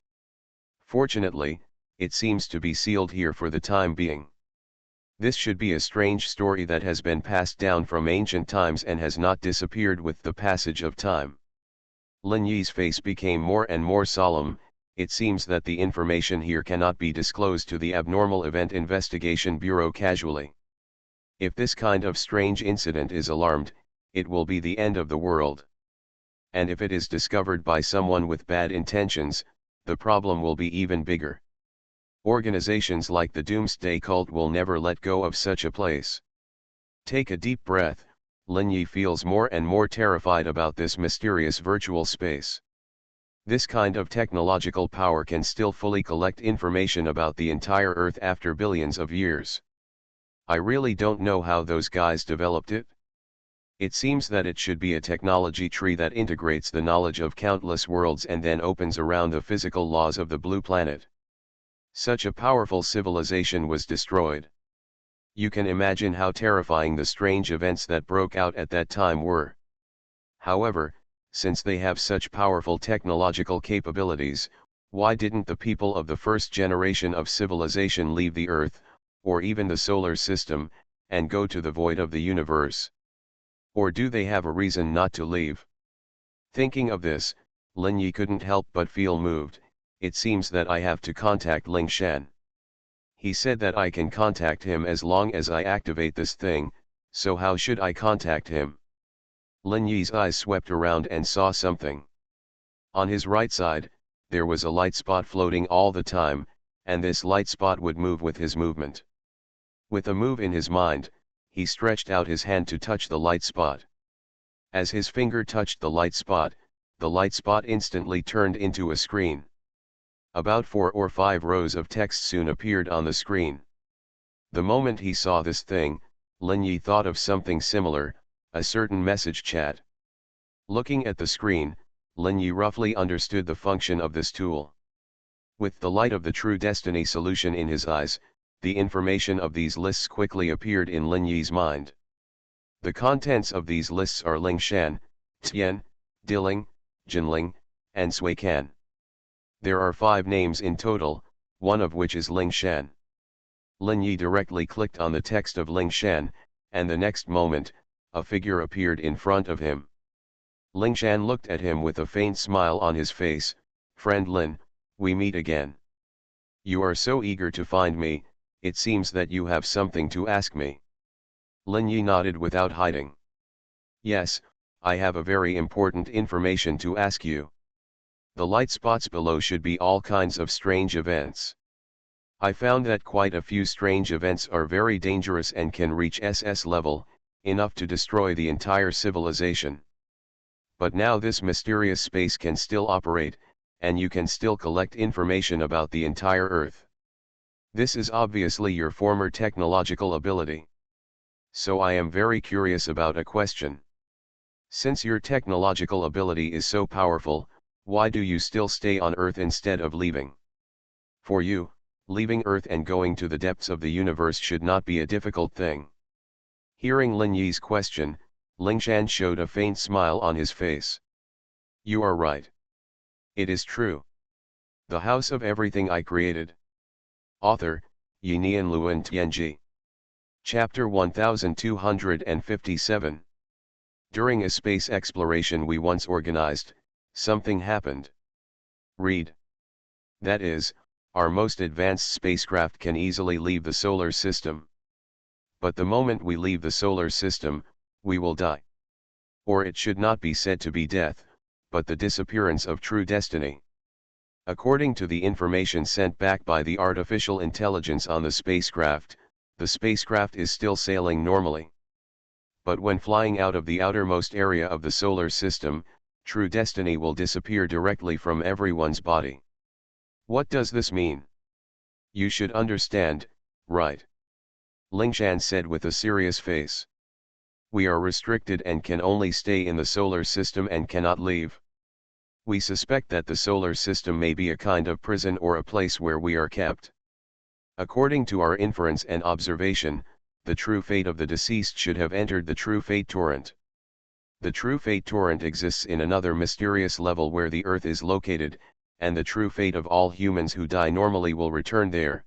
Fortunately, it seems to be sealed here for the time being. This should be a strange story that has been passed down from ancient times and has not disappeared with the passage of time. Lin Yi's face became more and more solemn. It seems that the information here cannot be disclosed to the Abnormal Event Investigation Bureau casually. If this kind of strange incident is alarmed, it will be the end of the world. And if it is discovered by someone with bad intentions, the problem will be even bigger. Organizations like the Doomsday Cult will never let go of such a place. Take a deep breath. Lin Yi feels more and more terrified about this mysterious virtual space. This kind of technological power can still fully collect information about the entire Earth after billions of years. I really don't know how those guys developed it. It seems that it should be a technology tree that integrates the knowledge of countless worlds and then opens around the physical laws of the blue planet. Such a powerful civilization was destroyed. You can imagine how terrifying the strange events that broke out at that time were. However, since they have such powerful technological capabilities, why didn't the people of the first generation of civilization leave the Earth, or even the solar system, and go to the void of the universe? Or do they have a reason not to leave? Thinking of this, Lin Yi couldn't help but feel moved. It seems that I have to contact Ling Shan. He said that I can contact him as long as I activate this thing, so how should I contact him? Lin Yi's eyes swept around and saw something. On his right side, there was a light spot floating all the time, and this light spot would move with his movement. With a move in his mind, he stretched out his hand to touch the light spot. As his finger touched the light spot instantly turned into a screen. About 4 or 5 rows of text soon appeared on the screen. The moment he saw this thing, Lin Yi thought of something similar, a certain message chat. Looking at the screen, Lin Yi roughly understood the function of this tool. With the light of the True Destiny solution in his eyes, the information of these lists quickly appeared in Lin Yi's mind. The contents of these lists are Lingshan, Tian, Diling, Jinling, and Suican. There are 5 names in total, one of which is Lingshan. Lin Yi directly clicked on the text of Lingshan, and the next moment, a figure appeared in front of him. Lingshan looked at him with a faint smile on his face. "Friend Lin, we meet again. You are so eager to find me, it seems that you have something to ask me." Lin Yi nodded without hiding. "Yes, I have a very important information to ask you. The light spots below should be all kinds of strange events. I found that quite a few strange events are very dangerous and can reach SS level, enough to destroy the entire civilization. But now this mysterious space can still operate, and you can still collect information about the entire Earth. This is obviously your former technological ability. So I am very curious about a question. Since your technological ability is so powerful, why do you still stay on Earth instead of leaving? For you, leaving Earth and going to the depths of the universe should not be a difficult thing." Hearing Lin Yi's question, Lingshan showed a faint smile on his face. "You are right. It is true. The house of everything I created." Author, Yinian Luan Tianji. Chapter 1257. During a space exploration we once organized, something happened. Read. That is, our most advanced spacecraft can easily leave the solar system. But the moment we leave the solar system, we will die. Or it should not be said to be death, but the disappearance of true destiny. According to the information sent back by the artificial intelligence on the spacecraft is still sailing normally. But when flying out of the outermost area of the solar system, true destiny will disappear directly from everyone's body. What does this mean? You should understand, right? Lingshan said with a serious face. We are restricted and can only stay in the solar system and cannot leave. We suspect that the solar system may be a kind of prison or a place where we are kept. According to our inference and observation, the true fate of the deceased should have entered the true fate torrent. The true fate torrent exists in another mysterious level where the Earth is located, and the true fate of all humans who die normally will return there.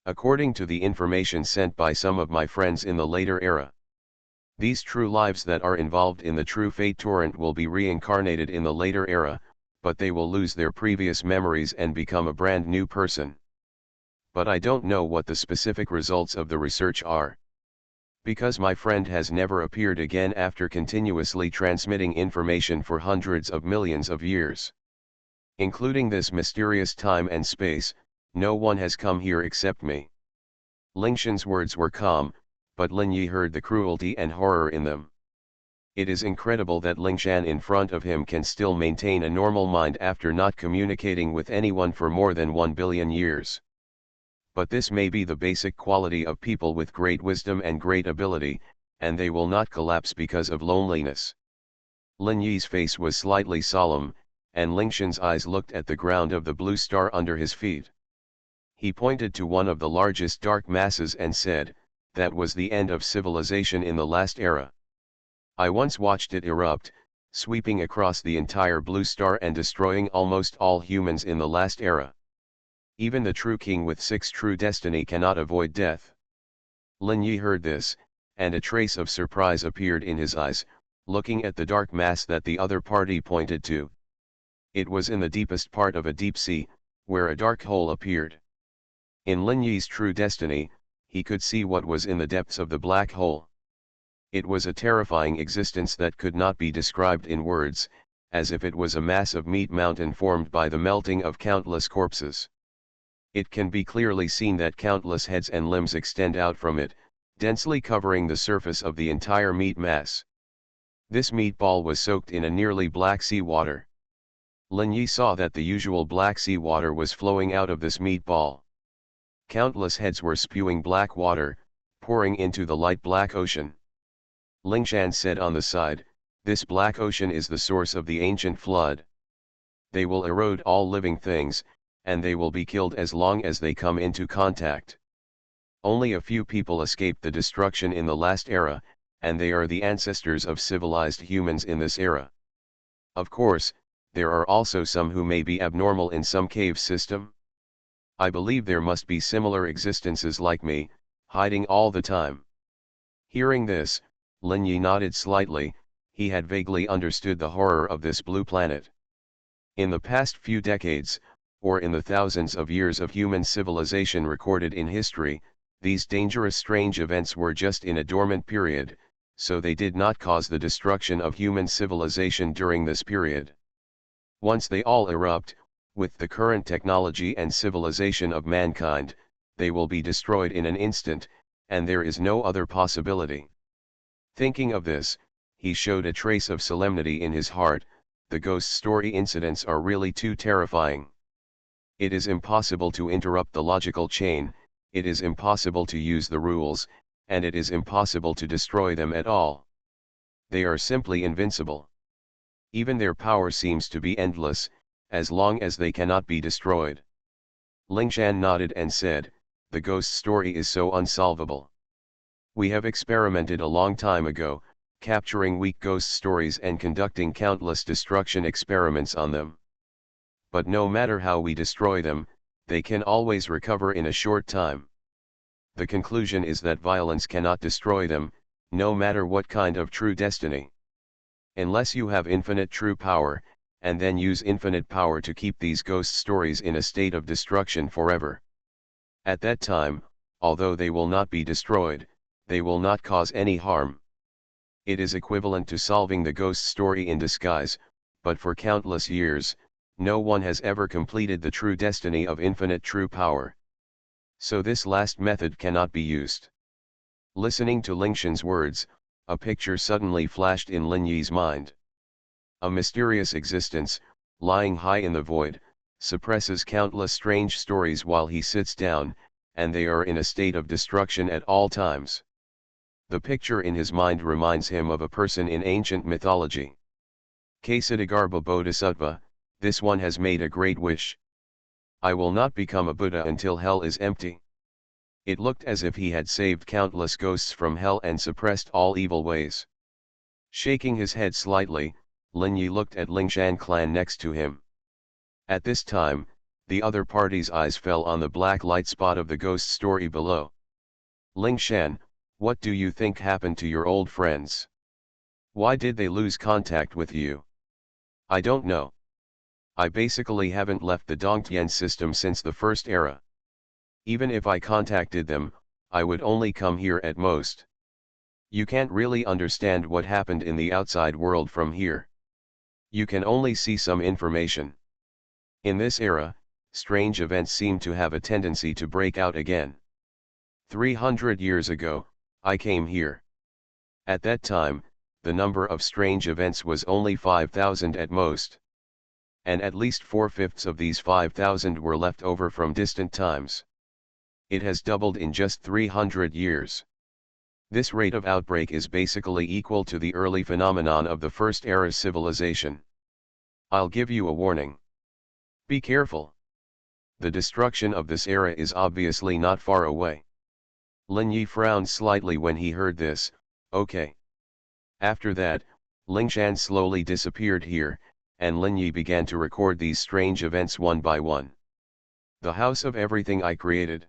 According to the information sent by some of my friends in the later era, these true lives that are involved in the true fate torrent will be reincarnated in the later era, but they will lose their previous memories and become a brand new person. But I don't know what the specific results of the research are. Because my friend has never appeared again after continuously transmitting information for hundreds of millions of years. Including this mysterious time and space, no one has come here except me. Lingshan's words were calm, but Lin Yi heard the cruelty and horror in them. It is incredible that Lingshan in front of him can still maintain a normal mind after not communicating with anyone for more than 1 billion years. But this may be the basic quality of people with great wisdom and great ability, and they will not collapse because of loneliness. Lin Yi's face was slightly solemn, and Lingshan's eyes looked at the ground of the blue star under his feet. He pointed to one of the largest dark masses and said, "That was the end of civilization in the last era. I once watched it erupt, sweeping across the entire blue star and destroying almost all humans in the last era. Even the true king with 6 true destiny cannot avoid death." Lin Yi heard this, and a trace of surprise appeared in his eyes, looking at the dark mass that the other party pointed to. It was in the deepest part of a deep sea, where a dark hole appeared. In Lin Yi's true destiny, he could see what was in the depths of the black hole. It was a terrifying existence that could not be described in words, as if it was a massive meat mountain formed by the melting of countless corpses. It can be clearly seen that countless heads and limbs extend out from it, densely covering the surface of the entire meat mass. This meatball was soaked in a nearly black sea water. Lin Yi saw that the usual black sea water was flowing out of this meatball. Countless heads were spewing black water, pouring into the light black ocean. Lingshan said on the side, "This black ocean is the source of the ancient flood. They will erode all living things, and they will be killed as long as they come into contact. Only a few people escaped the destruction in the last era, and they are the ancestors of civilized humans in this era. Of course, there are also some who may be abnormal in some cave system. I believe there must be similar existences like me, hiding all the time. Hearing this, Lin Yi nodded slightly. He had vaguely understood the horror of this blue planet. In the past few decades, or in the thousands of years of human civilization recorded in history, these dangerous strange events were just in a dormant period, so they did not cause the destruction of human civilization during this period. Once they all erupt, with the current technology and civilization of mankind, they will be destroyed in an instant, and there is no other possibility. Thinking of this, he showed a trace of solemnity in his heart. The ghost story incidents are really too terrifying. It is impossible to interrupt the logical chain, it is impossible to use the rules, and it is impossible to destroy them at all. They are simply invincible. Even their power seems to be endless, as long as they cannot be destroyed. Lingshan nodded and said, "The ghost story is so unsolvable. We have experimented a long time ago, capturing weak ghost stories and conducting countless destruction experiments on them. But no matter how we destroy them, they can always recover in a short time. The conclusion is that violence cannot destroy them, no matter what kind of true destiny. Unless you have infinite true power, and then use infinite power to keep these ghost stories in a state of destruction forever. At that time, although they will not be destroyed, they will not cause any harm. It is equivalent to solving the ghost story in disguise, but for countless years, no one has ever completed the true destiny of infinite true power. So this last method cannot be used." Listening to Lingshan's words, a picture suddenly flashed in Lin Yi's mind. A mysterious existence, lying high in the void, suppresses countless strange stories while he sits down, and they are in a state of destruction at all times. The picture in his mind reminds him of a person in ancient mythology. Ksatagarbha Bodhisattva, this one has made a great wish. I will not become a Buddha until hell is empty. It looked as if he had saved countless ghosts from hell and suppressed all evil ways. Shaking his head slightly, Lin Yi looked at Lingshan clan next to him. At this time, the other party's eyes fell on the black light spot of the ghost story below. "Lingshan, what do you think happened to your old friends? Why did they lose contact with you?" "I don't know. I basically haven't left the Dongtian system since the first era. Even if I contacted them, I would only come here at most. You can't really understand what happened in the outside world from here. You can only see some information. In this era, strange events seem to have a tendency to break out again. 300 years ago, I came here. At that time, the number of strange events was only 5,000 at most. And at least 4/5 of these 5,000 were left over from distant times. It has doubled in just 300 years. This rate of outbreak is basically equal to the early phenomenon of the first era civilization. I'll give you a warning. Be careful. The destruction of this era is obviously not far away." Lin Yi frowned slightly when he heard this. "Okay." After that, Lingshan slowly disappeared here, and Lin Yi began to record these strange events one by one. The House of Everything I Created.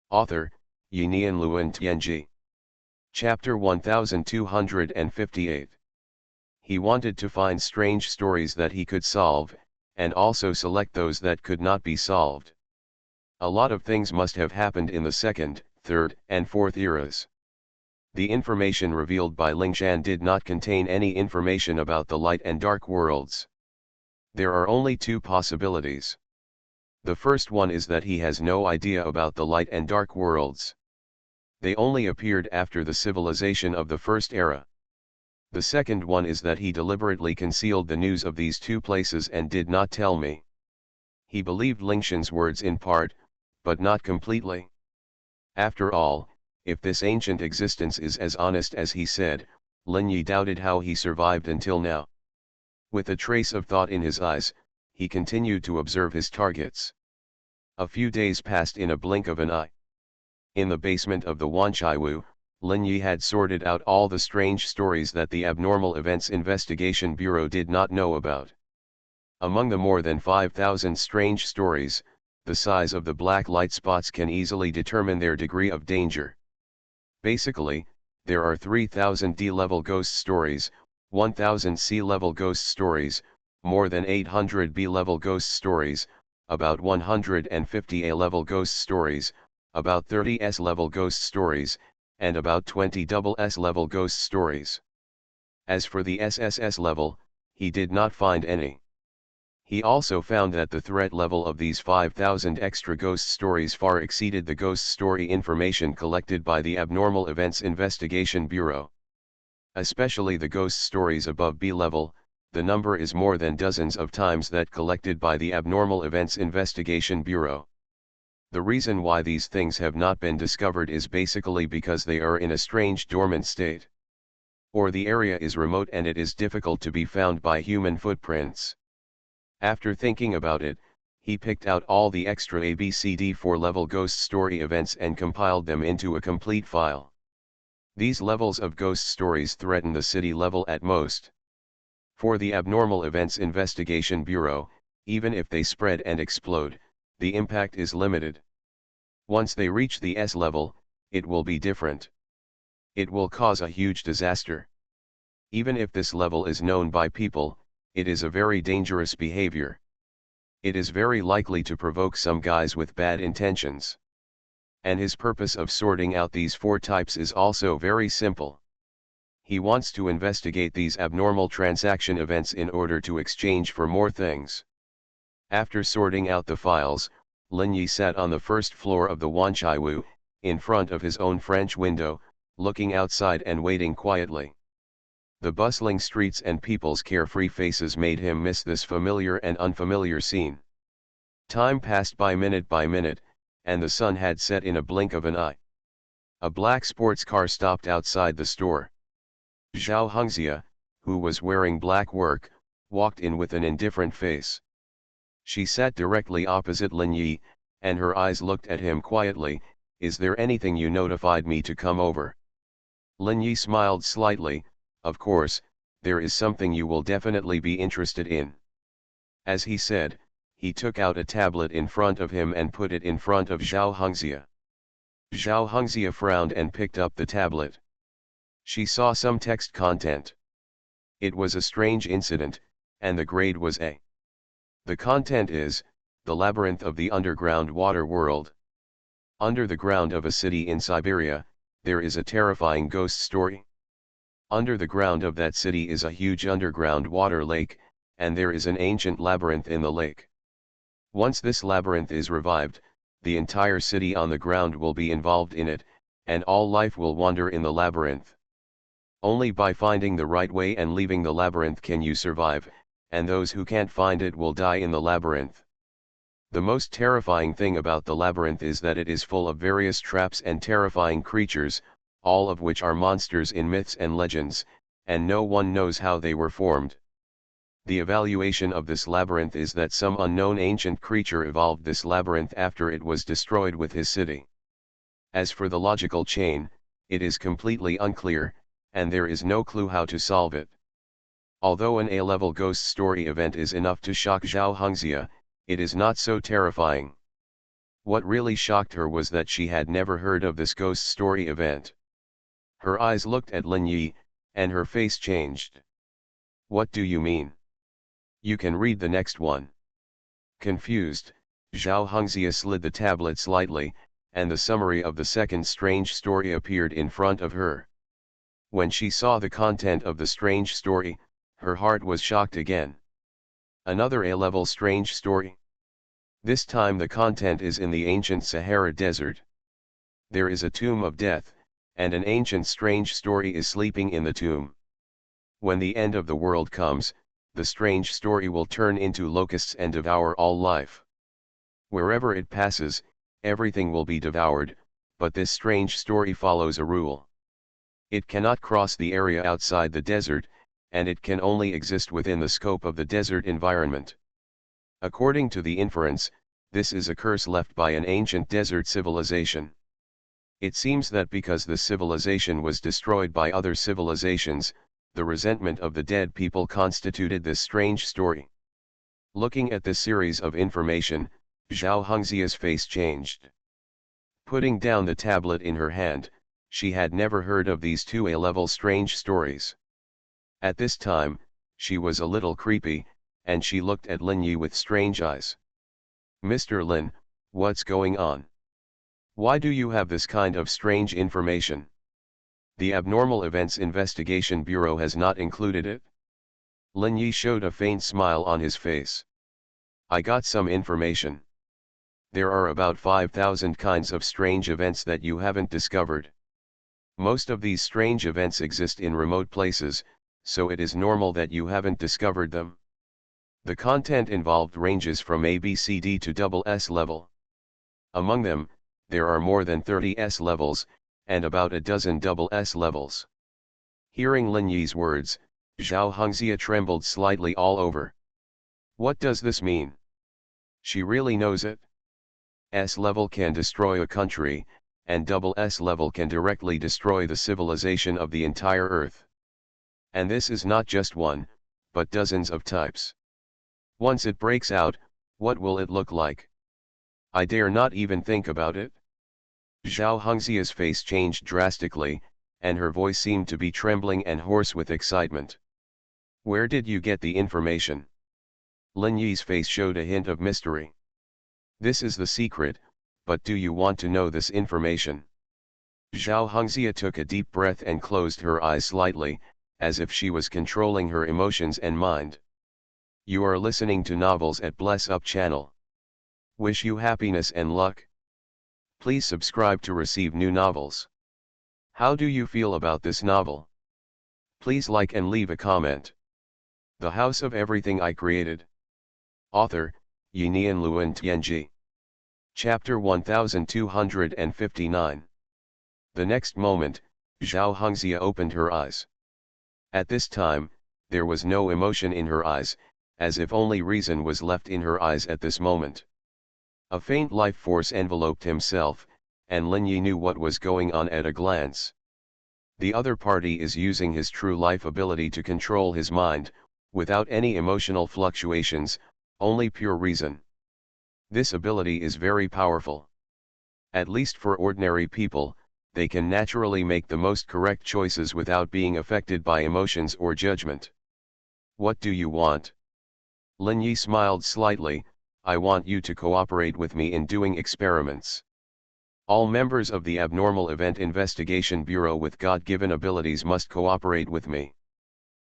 Author, Yinian Luan Tianji. Chapter 1258. He wanted to find strange stories that he could solve, and also select those that could not be solved. A lot of things must have happened in the second, third, and fourth eras. The information revealed by Lingshan did not contain any information about the light and dark worlds. There are only two possibilities. The first one is that he has no idea about the light and dark worlds. They only appeared after the civilization of the first era. The second one is that he deliberately concealed the news of these two places and did not tell me. He believed Lingshan's words in part, but not completely. After all, if this ancient existence is as honest as he said, Lin Yi doubted how he survived until now. With a trace of thought in his eyes, he continued to observe his targets. A few days passed in a blink of an eye. In the basement of the Wanchaiwu, Lin Yi had sorted out all the strange stories that the Abnormal Events Investigation Bureau did not know about. Among the more than 5,000 strange stories, the size of the black light spots can easily determine their degree of danger. Basically, there are 3,000 D-level ghost stories, 1,000 C-level ghost stories, more than 800 B-level ghost stories, about 150 A-level ghost stories, about 30 S-level ghost stories, and about 20 double S-level ghost stories. As for the SSS level, he did not find any. He also found that the threat level of these 5,000 extra ghost stories far exceeded the ghost story information collected by the Abnormal Events Investigation Bureau. Especially the ghost stories above B level, the number is more than dozens of times that collected by the Abnormal Events Investigation Bureau. The reason why these things have not been discovered is basically because they are in a strange dormant state. Or the area is remote and it is difficult to be found by human footprints. After thinking about it, he picked out all the extra ABCD4 level ghost story events and compiled them into a complete file. These levels of ghost stories threaten the city level at most. For the Abnormal Events Investigation Bureau, even if they spread and explode, the impact is limited. Once they reach the S level, it will be different. It will cause a huge disaster. Even if this level is known by people, it is a very dangerous behavior. It is very likely to provoke some guys with bad intentions. And his purpose of sorting out these 4 types is also very simple. He wants to investigate these abnormal transaction events in order to exchange for more things. After sorting out the files, Lin Yi sat on the first floor of the Wanchaiwu, in front of his own French window, looking outside and waiting quietly. The bustling streets and people's carefree faces made him miss this familiar and unfamiliar scene. Time passed by minute, and the sun had set in a blink of an eye. A black sports car stopped outside the store. Zhao Hengxia, who was wearing black work, walked in with an indifferent face. She sat directly opposite Lin Yi, and her eyes looked at him quietly. "Is there anything you notified me to come over?" Lin Yi smiled slightly. "Of course, there is something you will definitely be interested in." As he said, he took out a tablet in front of him and put it in front of Zhao Hengxia. Zhao Hengxia frowned and picked up the tablet. She saw some text content. It was a strange incident, and the grade was A. The content is, "The Labyrinth of the Underground Water World." Under the ground of a city in Siberia, there is a terrifying ghost story. Under the ground of that city is a huge underground water lake, and there is an ancient labyrinth in the lake. Once this labyrinth is revived, the entire city on the ground will be involved in it, and all life will wander in the labyrinth. Only by finding the right way and leaving the labyrinth can you survive, and those who can't find it will die in the labyrinth. The most terrifying thing about the labyrinth is that it is full of various traps and terrifying creatures, all of which are monsters in myths and legends, and no one knows how they were formed. The evaluation of this labyrinth is that some unknown ancient creature evolved this labyrinth after it was destroyed with his city. As for the logical chain, it is completely unclear, and there is no clue how to solve it. Although an A-level ghost story event is enough to shock Zhao Hengxia, it is not so terrifying. What really shocked her was that she had never heard of this ghost story event. Her eyes looked at Lin Yi, and her face changed. "What do you mean? You can read the next one." Confused, Zhao Hengxia slid the tablet slightly, and the summary of the second strange story appeared in front of her. When she saw the content of the strange story, her heart was shocked again. Another A-level strange story? This time the content is in the ancient Sahara Desert. There is a tomb of death, and an ancient strange story is sleeping in the tomb. When the end of the world comes, the strange story will turn into locusts and devour all life. Wherever it passes, everything will be devoured, but this strange story follows a rule. It cannot cross the area outside the desert, and it can only exist within the scope of the desert environment. According to the inference, this is a curse left by an ancient desert civilization. It seems that because the civilization was destroyed by other civilizations, the resentment of the dead people constituted this strange story. Looking at this series of information, Zhao Hengxia's face changed. Putting down the tablet in her hand, she had never heard of these two A-level strange stories. At this time, she was a little creepy, and she looked at Lin Yi with strange eyes. "Mr. Lin, what's going on? Why do you have this kind of strange information? The Abnormal Events Investigation Bureau has not included it?" Lin Yi showed a faint smile on his face. "I got some information. There are about 5,000 kinds of strange events that you haven't discovered. Most of these strange events exist in remote places, so it is normal that you haven't discovered them. The content involved ranges from ABCD to double S level. Among them, there are more than 30 S levels, and about a dozen double S levels." Hearing Lin Yi's words, Zhao Hengxia trembled slightly all over. What does this mean? She really knows it? S level can destroy a country, and double S level can directly destroy the civilization of the entire Earth. And this is not just one, but dozens of types. Once it breaks out, what will it look like? I dare not even think about it. Zhao Hengxia's face changed drastically, and her voice seemed to be trembling and hoarse with excitement. Where did you get the information? Lin Yi's face showed a hint of mystery. This is the secret, but do you want to know this information? Zhao Hengxia took a deep breath and closed her eyes slightly, as if she was controlling her emotions and mind. You are listening to Novels at Bless Up channel. Wish you happiness and luck. Please subscribe to receive new novels. How do you feel about this novel? Please like and leave a comment. The House of Everything I Created. Author, Yinian Luan Tianji. Chapter 1259. The next moment, Zhao Hengxia opened her eyes. At this time, there was no emotion in her eyes, as if only reason was left in her eyes at this moment. A faint life force enveloped himself, and Lin Yi knew what was going on at a glance. The other party is using his true life ability to control his mind, without any emotional fluctuations, only pure reason. This ability is very powerful. At least for ordinary people, they can naturally make the most correct choices without being affected by emotions or judgment. What do you want? Lin Yi smiled slightly. I want you to cooperate with me in doing experiments. All members of the Abnormal Event Investigation Bureau with God-given abilities must cooperate with me.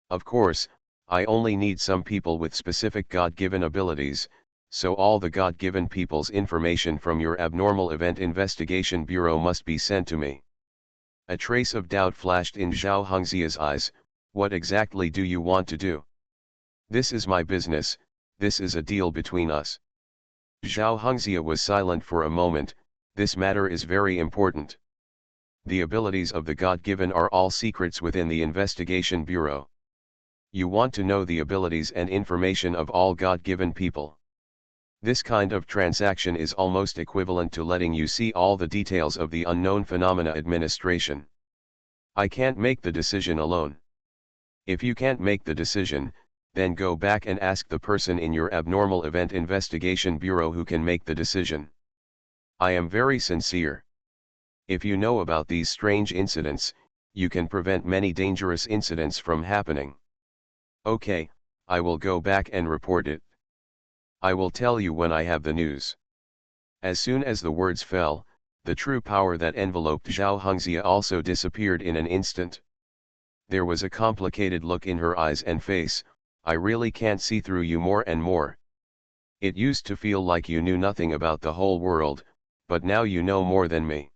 Of course, I only need some people with specific God-given abilities, so all the God-given people's information from your Abnormal Event Investigation Bureau must be sent to me. A trace of doubt flashed in Zhao Hengxia's eyes. What exactly do you want to do? This is my business, this is a deal between us. Zhao Hengxia was silent for a moment. This matter is very important. The abilities of the God-given are all secrets within the Investigation Bureau. You want to know the abilities and information of all God-given people. This kind of transaction is almost equivalent to letting you see all the details of the Unknown Phenomena Administration. I can't make the decision alone. If you can't make the decision, then go back and ask the person in your Abnormal Event Investigation Bureau who can make the decision. I am very sincere. If you know about these strange incidents, you can prevent many dangerous incidents from happening. Okay, I will go back and report it. I will tell you when I have the news. As soon as the words fell, the true power that enveloped Zhao Hengxia also disappeared in an instant. There was a complicated look in her eyes and face. I really can't see through you more and more. It used to feel like you knew nothing about the whole world, but now you know more than me.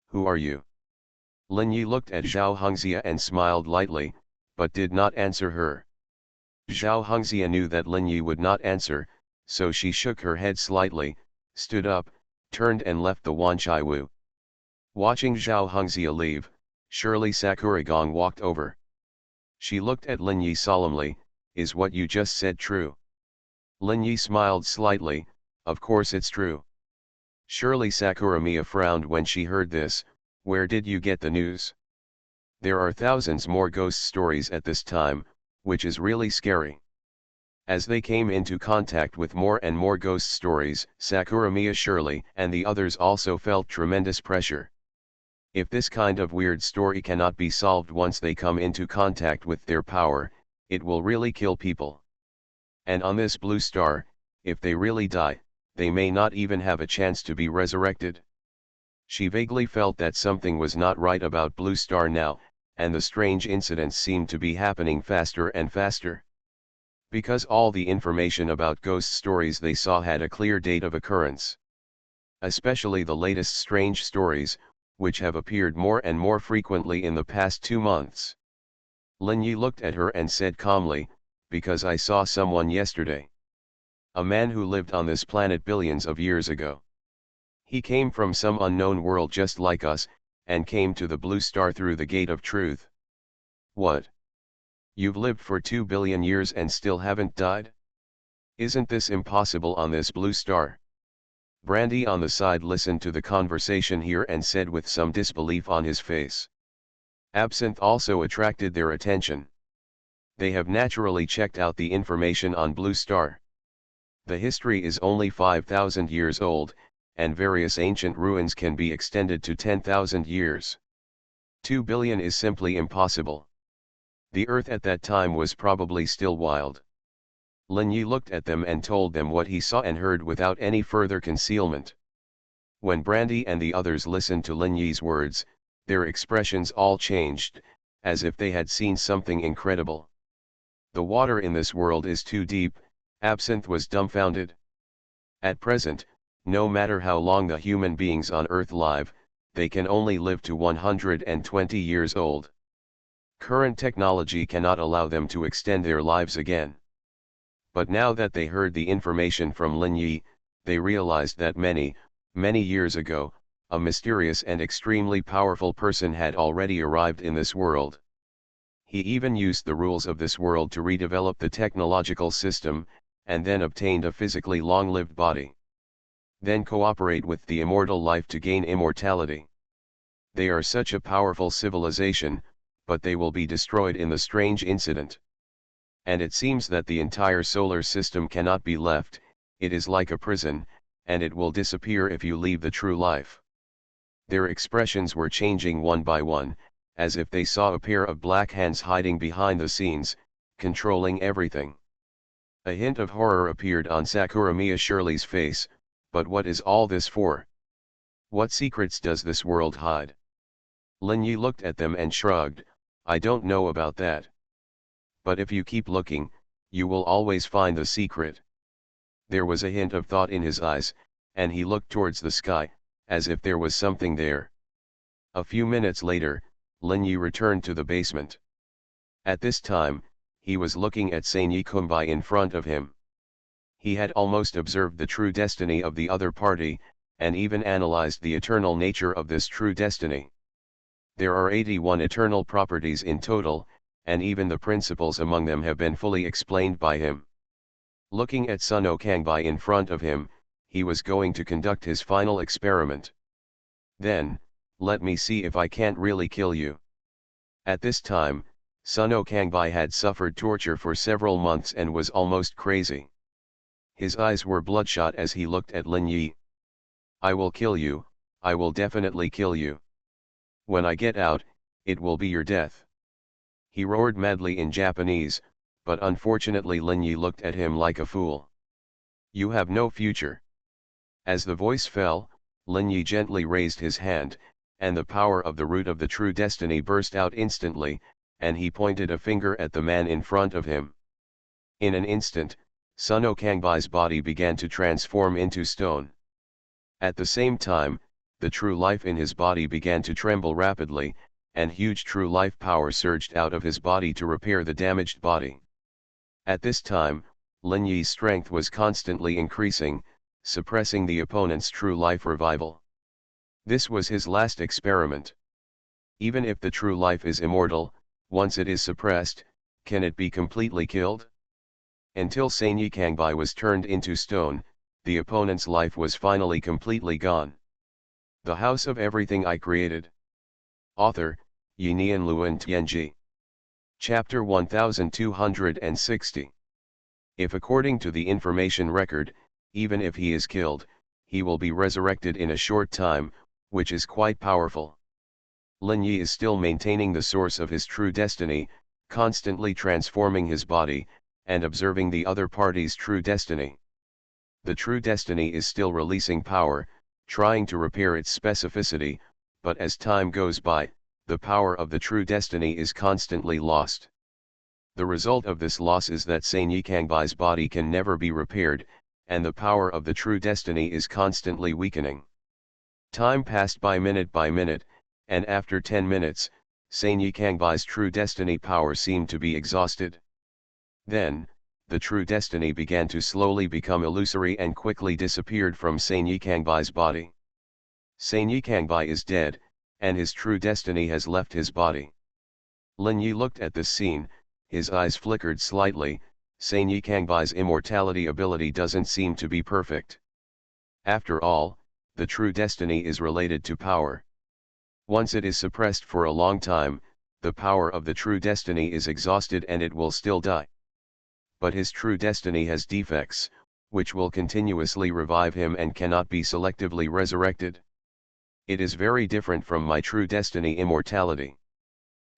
Who are you? Lin Yi looked at Zhao Hengxia and smiled lightly, but did not answer her. Zhao Hengxia knew that Lin Yi would not answer, so she shook her head slightly, stood up, turned and left the Wanchaiwu. Watching Zhao Hengxia leave, Shirley Sakuragong walked over. She looked at Lin Yi solemnly. Is what you just said true? Lin Yi smiled slightly. Of course it's true. Shirley Sakuramiya frowned when she heard this. Where did you get the news? There are thousands more ghost stories at this time, which is really scary. As they came into contact with more and more ghost stories, Sakuramiya Shirley and the others also felt tremendous pressure. If this kind of weird story cannot be solved once they come into contact with their power, it will really kill people. And on this blue star, if they really die, they may not even have a chance to be resurrected. She vaguely felt that something was not right about Blue Star now, and the strange incidents seemed to be happening faster and faster. Because all the information about ghost stories they saw had a clear date of occurrence. Especially the latest strange stories, which have appeared more and more frequently in the past 2 months. Lin Yi looked at her and said calmly, because I saw someone yesterday. A man who lived on this planet billions of years ago. He came from some unknown world just like us, and came to the blue star through the gate of truth. What? You've lived for 2 billion years and still haven't died? Isn't this impossible on this blue star? Brandy on the side listened to the conversation here and said with some disbelief on his face. Absinthe also attracted their attention. They have naturally checked out the information on Blue Star. The history is only 5,000 years old, and various ancient ruins can be extended to 10,000 years. 2 billion is simply impossible. The earth at that time was probably still wild. Lin Yi looked at them and told them what he saw and heard without any further concealment. When Brandy and the others listened to Lin Yi's words, their expressions all changed, as if they had seen something incredible. The water in this world is too deep, Absinthe was dumbfounded. At present, no matter how long the human beings on Earth live, they can only live to 120 years old. Current technology cannot allow them to extend their lives again. But now that they heard the information from Lin Yi, they realized that many years ago, a mysterious and extremely powerful person had already arrived in this world. He even used the rules of this world to redevelop the technological system, and then obtained a physically long-lived body. Then cooperate with the immortal life to gain immortality. They are such a powerful civilization, but they will be destroyed in the strange incident. And it seems that the entire solar system cannot be left, it is like a prison, and it will disappear if you leave the true life. Their expressions were changing one by one, as if they saw a pair of black hands hiding behind the scenes, controlling everything. A hint of horror appeared on Sakuramiya Shirley's face, but what is all this for? What secrets does this world hide? Lin Yi looked at them and shrugged, I don't know about that. But if you keep looking, you will always find the secret. There was a hint of thought in his eyes, and he looked towards the sky, as if there was something there. A few minutes later, Lin Yi returned to the basement. At this time, he was looking at Sanyi Kumbai in front of him. He had almost observed the true destiny of the other party, and even analyzed the eternal nature of this true destiny. There are 81 eternal properties in total, and even the principles among them have been fully explained by him. Looking at Suno Kangbai in front of him, he was going to conduct his final experiment. Then, let me see if I can't really kill you. At this time, Suno Kangbai had suffered torture for several months and was almost crazy. His eyes were bloodshot as he looked at Lin Yi. I will kill you, I will definitely kill you. When I get out, it will be your death. He roared madly in Japanese, but unfortunately Lin Yi looked at him like a fool. You have no future. As the voice fell, Lin Yi gently raised his hand, and the power of the root of the true destiny burst out instantly, and he pointed a finger at the man in front of him. In an instant, Suno Kangbai's body began to transform into stone. At the same time, the true life in his body began to tremble rapidly, and huge true life power surged out of his body to repair the damaged body. At this time, Lin Yi's strength was constantly increasing, suppressing the opponent's true life revival. This was his last experiment. Even if the true life is immortal, once it is suppressed, can it be completely killed? Until Sanyi Kangbai was turned into stone, the opponent's life was finally completely gone. The house of everything I created. Author, Yinian Luan Tianji. Chapter 1260. If according to the information record, even if he is killed, he will be resurrected in a short time, which is quite powerful. Lin Yi is still maintaining the source of his true destiny, constantly transforming his body, and observing the other party's true destiny. The true destiny is still releasing power, trying to repair its specificity, but as time goes by, the power of the true destiny is constantly lost. The result of this loss is that Saint Yikangbai's body can never be repaired, and the power of the true destiny is constantly weakening. Time passed by minute, and after 10 minutes, Saint Yikangbai's true destiny power seemed to be exhausted. Then, the true destiny began to slowly become illusory and quickly disappeared from Saint Yikangbai's body. Saint Yikangbai is dead, and his true destiny has left his body. Lin Yi looked at this scene, his eyes flickered slightly. Saint Yikangbai's immortality ability doesn't seem to be perfect. After all, the true destiny is related to power. Once it is suppressed for a long time, the power of the true destiny is exhausted and it will still die. But his true destiny has defects, which will continuously revive him and cannot be selectively resurrected. It is very different from my true destiny immortality.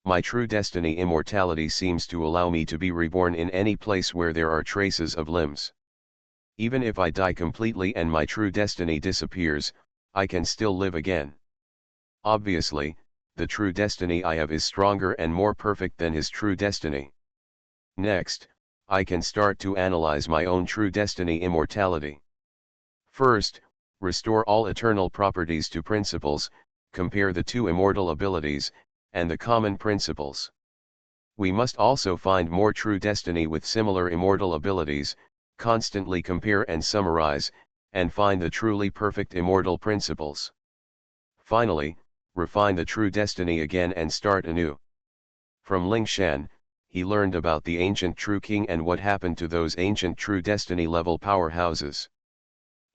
My true destiny immortality seems to allow me to be reborn in any place where there are traces of limbs. Even if I die completely and my true destiny disappears, I can still live again. Obviously, the true destiny I have is stronger and more perfect than his true destiny. Next, I can start to analyze my own true destiny immortality. First, restore all eternal properties to principles, compare the two immortal abilities, and the common principles. We must also find more true destiny with similar immortal abilities, constantly compare and summarize, and find the truly perfect immortal principles. Finally, refine the true destiny again and start anew. From Ling Shan, he learned about the ancient True King and what happened to those ancient True Destiny level powerhouses.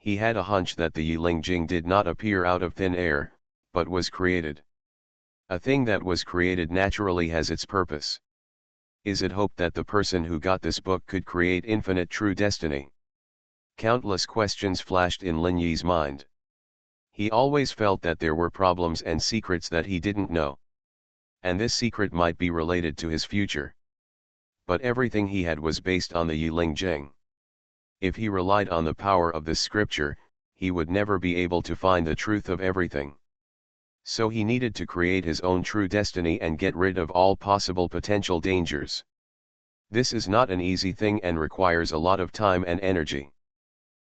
He had a hunch that the Yiling Jing did not appear out of thin air, but was created. A thing that was created naturally has its purpose. Is it hoped that the person who got this book could create infinite true destiny? Countless questions flashed in Lin Yi's mind. He always felt that there were problems and secrets that he didn't know. And this secret might be related to his future. But everything he had was based on the Yiling Jing. If he relied on the power of this scripture, he would never be able to find the truth of everything. So he needed to create his own true destiny and get rid of all possible potential dangers. This is not an easy thing and requires a lot of time and energy.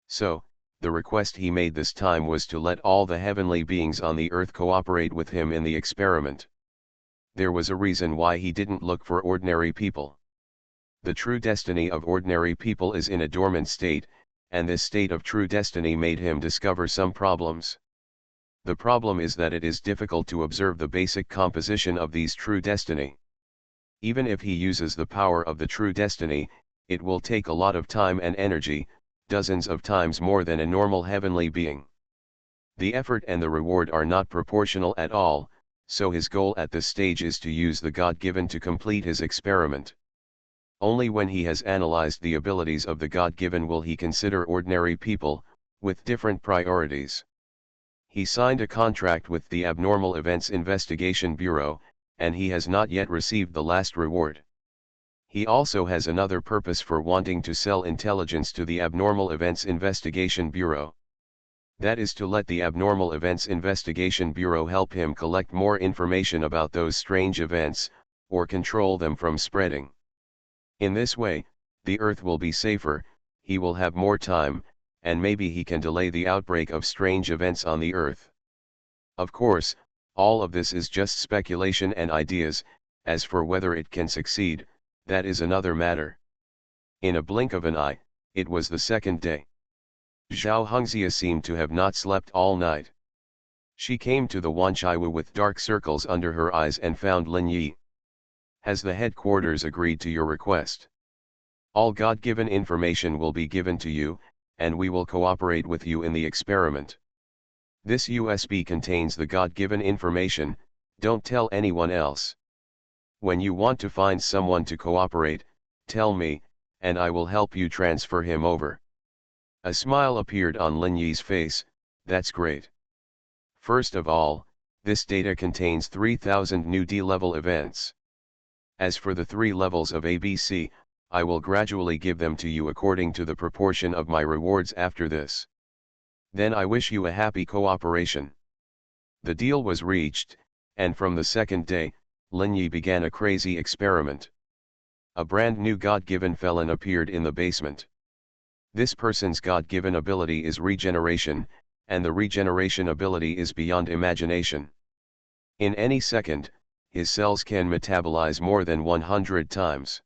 So, the request he made this time was to let all the heavenly beings on the earth cooperate with him in the experiment. There was a reason why he didn't look for ordinary people. The true destiny of ordinary people is in a dormant state, and this state of true destiny made him discover some problems. The problem is that it is difficult to observe the basic composition of these true destiny. Even if he uses the power of the true destiny, it will take a lot of time and energy, dozens of times more than a normal heavenly being. The effort and the reward are not proportional at all, so his goal at this stage is to use the God-given to complete his experiment. Only when he has analyzed the abilities of the God-given will he consider ordinary people, with different priorities. He signed a contract with the Abnormal Events Investigation Bureau, and he has not yet received the last reward. He also has another purpose for wanting to sell intelligence to the Abnormal Events Investigation Bureau. That is to let the Abnormal Events Investigation Bureau help him collect more information about those strange events, or control them from spreading. In this way, the Earth will be safer, he will have more time, and maybe he can delay the outbreak of strange events on the Earth. Of course, all of this is just speculation and ideas. As for whether it can succeed, that is another matter. In a blink of an eye, it was the second day. Zhao Hengxia seemed to have not slept all night. She came to the Wanchaiwu with dark circles under her eyes and found Lin Yi. Has the headquarters agreed to your request? All God-given information will be given to you, and we will cooperate with you in the experiment. This USB contains the God-given information. Don't tell anyone else. When you want to find someone to cooperate, tell me, and I will help you transfer him over. A smile appeared on Lin Yi's face. That's great. First of all, this data contains 3,000 new D-level events. As for the 3 levels of ABC, I will gradually give them to you according to the proportion of my rewards after this. Then I wish you a happy cooperation. The deal was reached, and from the second day, Lin Yi began a crazy experiment. A brand new God-given felon appeared in the basement. This person's God-given ability is regeneration, and the regeneration ability is beyond imagination. In any second, his cells can metabolize more than 100 times.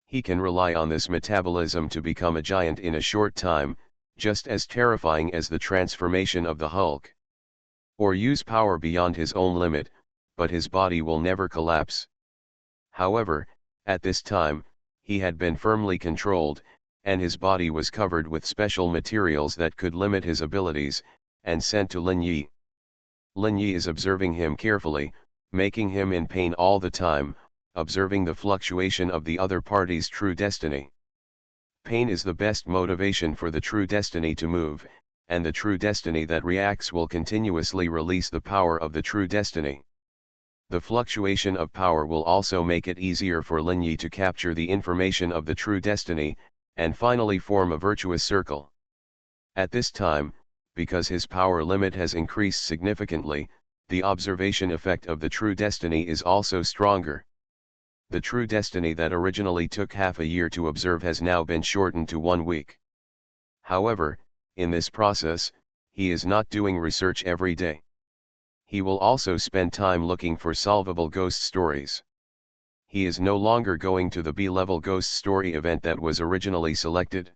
He can rely on this metabolism to become a giant in a short time, just as terrifying as the transformation of the Hulk. Or use power beyond his own limit, but his body will never collapse. However, at this time, he had been firmly controlled, and his body was covered with special materials that could limit his abilities, and sent to Lin Yi. Lin Yi is observing him carefully, making him in pain all the time, observing the fluctuation of the other party's true destiny. Pain is the best motivation for the true destiny to move, and the true destiny that reacts will continuously release the power of the true destiny. The fluctuation of power will also make it easier for Lin Yi to capture the information of the true destiny, and finally form a virtuous circle. At this time, because his power limit has increased significantly, the observation effect of the true destiny is also stronger. The true destiny that originally took half a year to observe has now been shortened to 1 week. However, in this process, he is not doing research every day. He will also spend time looking for solvable ghost stories. He is no longer going to the B-level ghost story event that was originally selected.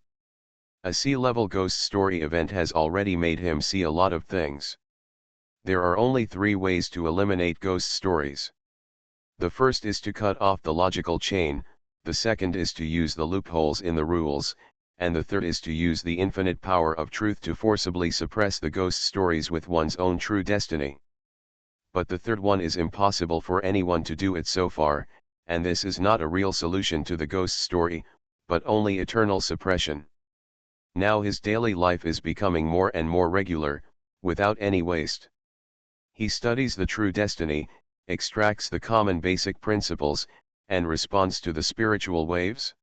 A C-level ghost story event has already made him see a lot of things. There are only 3 ways to eliminate ghost stories. The first is to cut off the logical chain, the second is to use the loopholes in the rules, and the third is to use the infinite power of truth to forcibly suppress the ghost stories with one's own true destiny. But the third one is impossible for anyone to do it so far, and this is not a real solution to the ghost story, but only eternal suppression. Now his daily life is becoming more and more regular, without any waste. He studies the true destiny, extracts the common basic principles, and responds to the spiritual waves.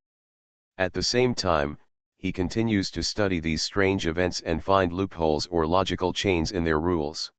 At the same time, he continues to study these strange events and find loopholes or logical chains in their rules.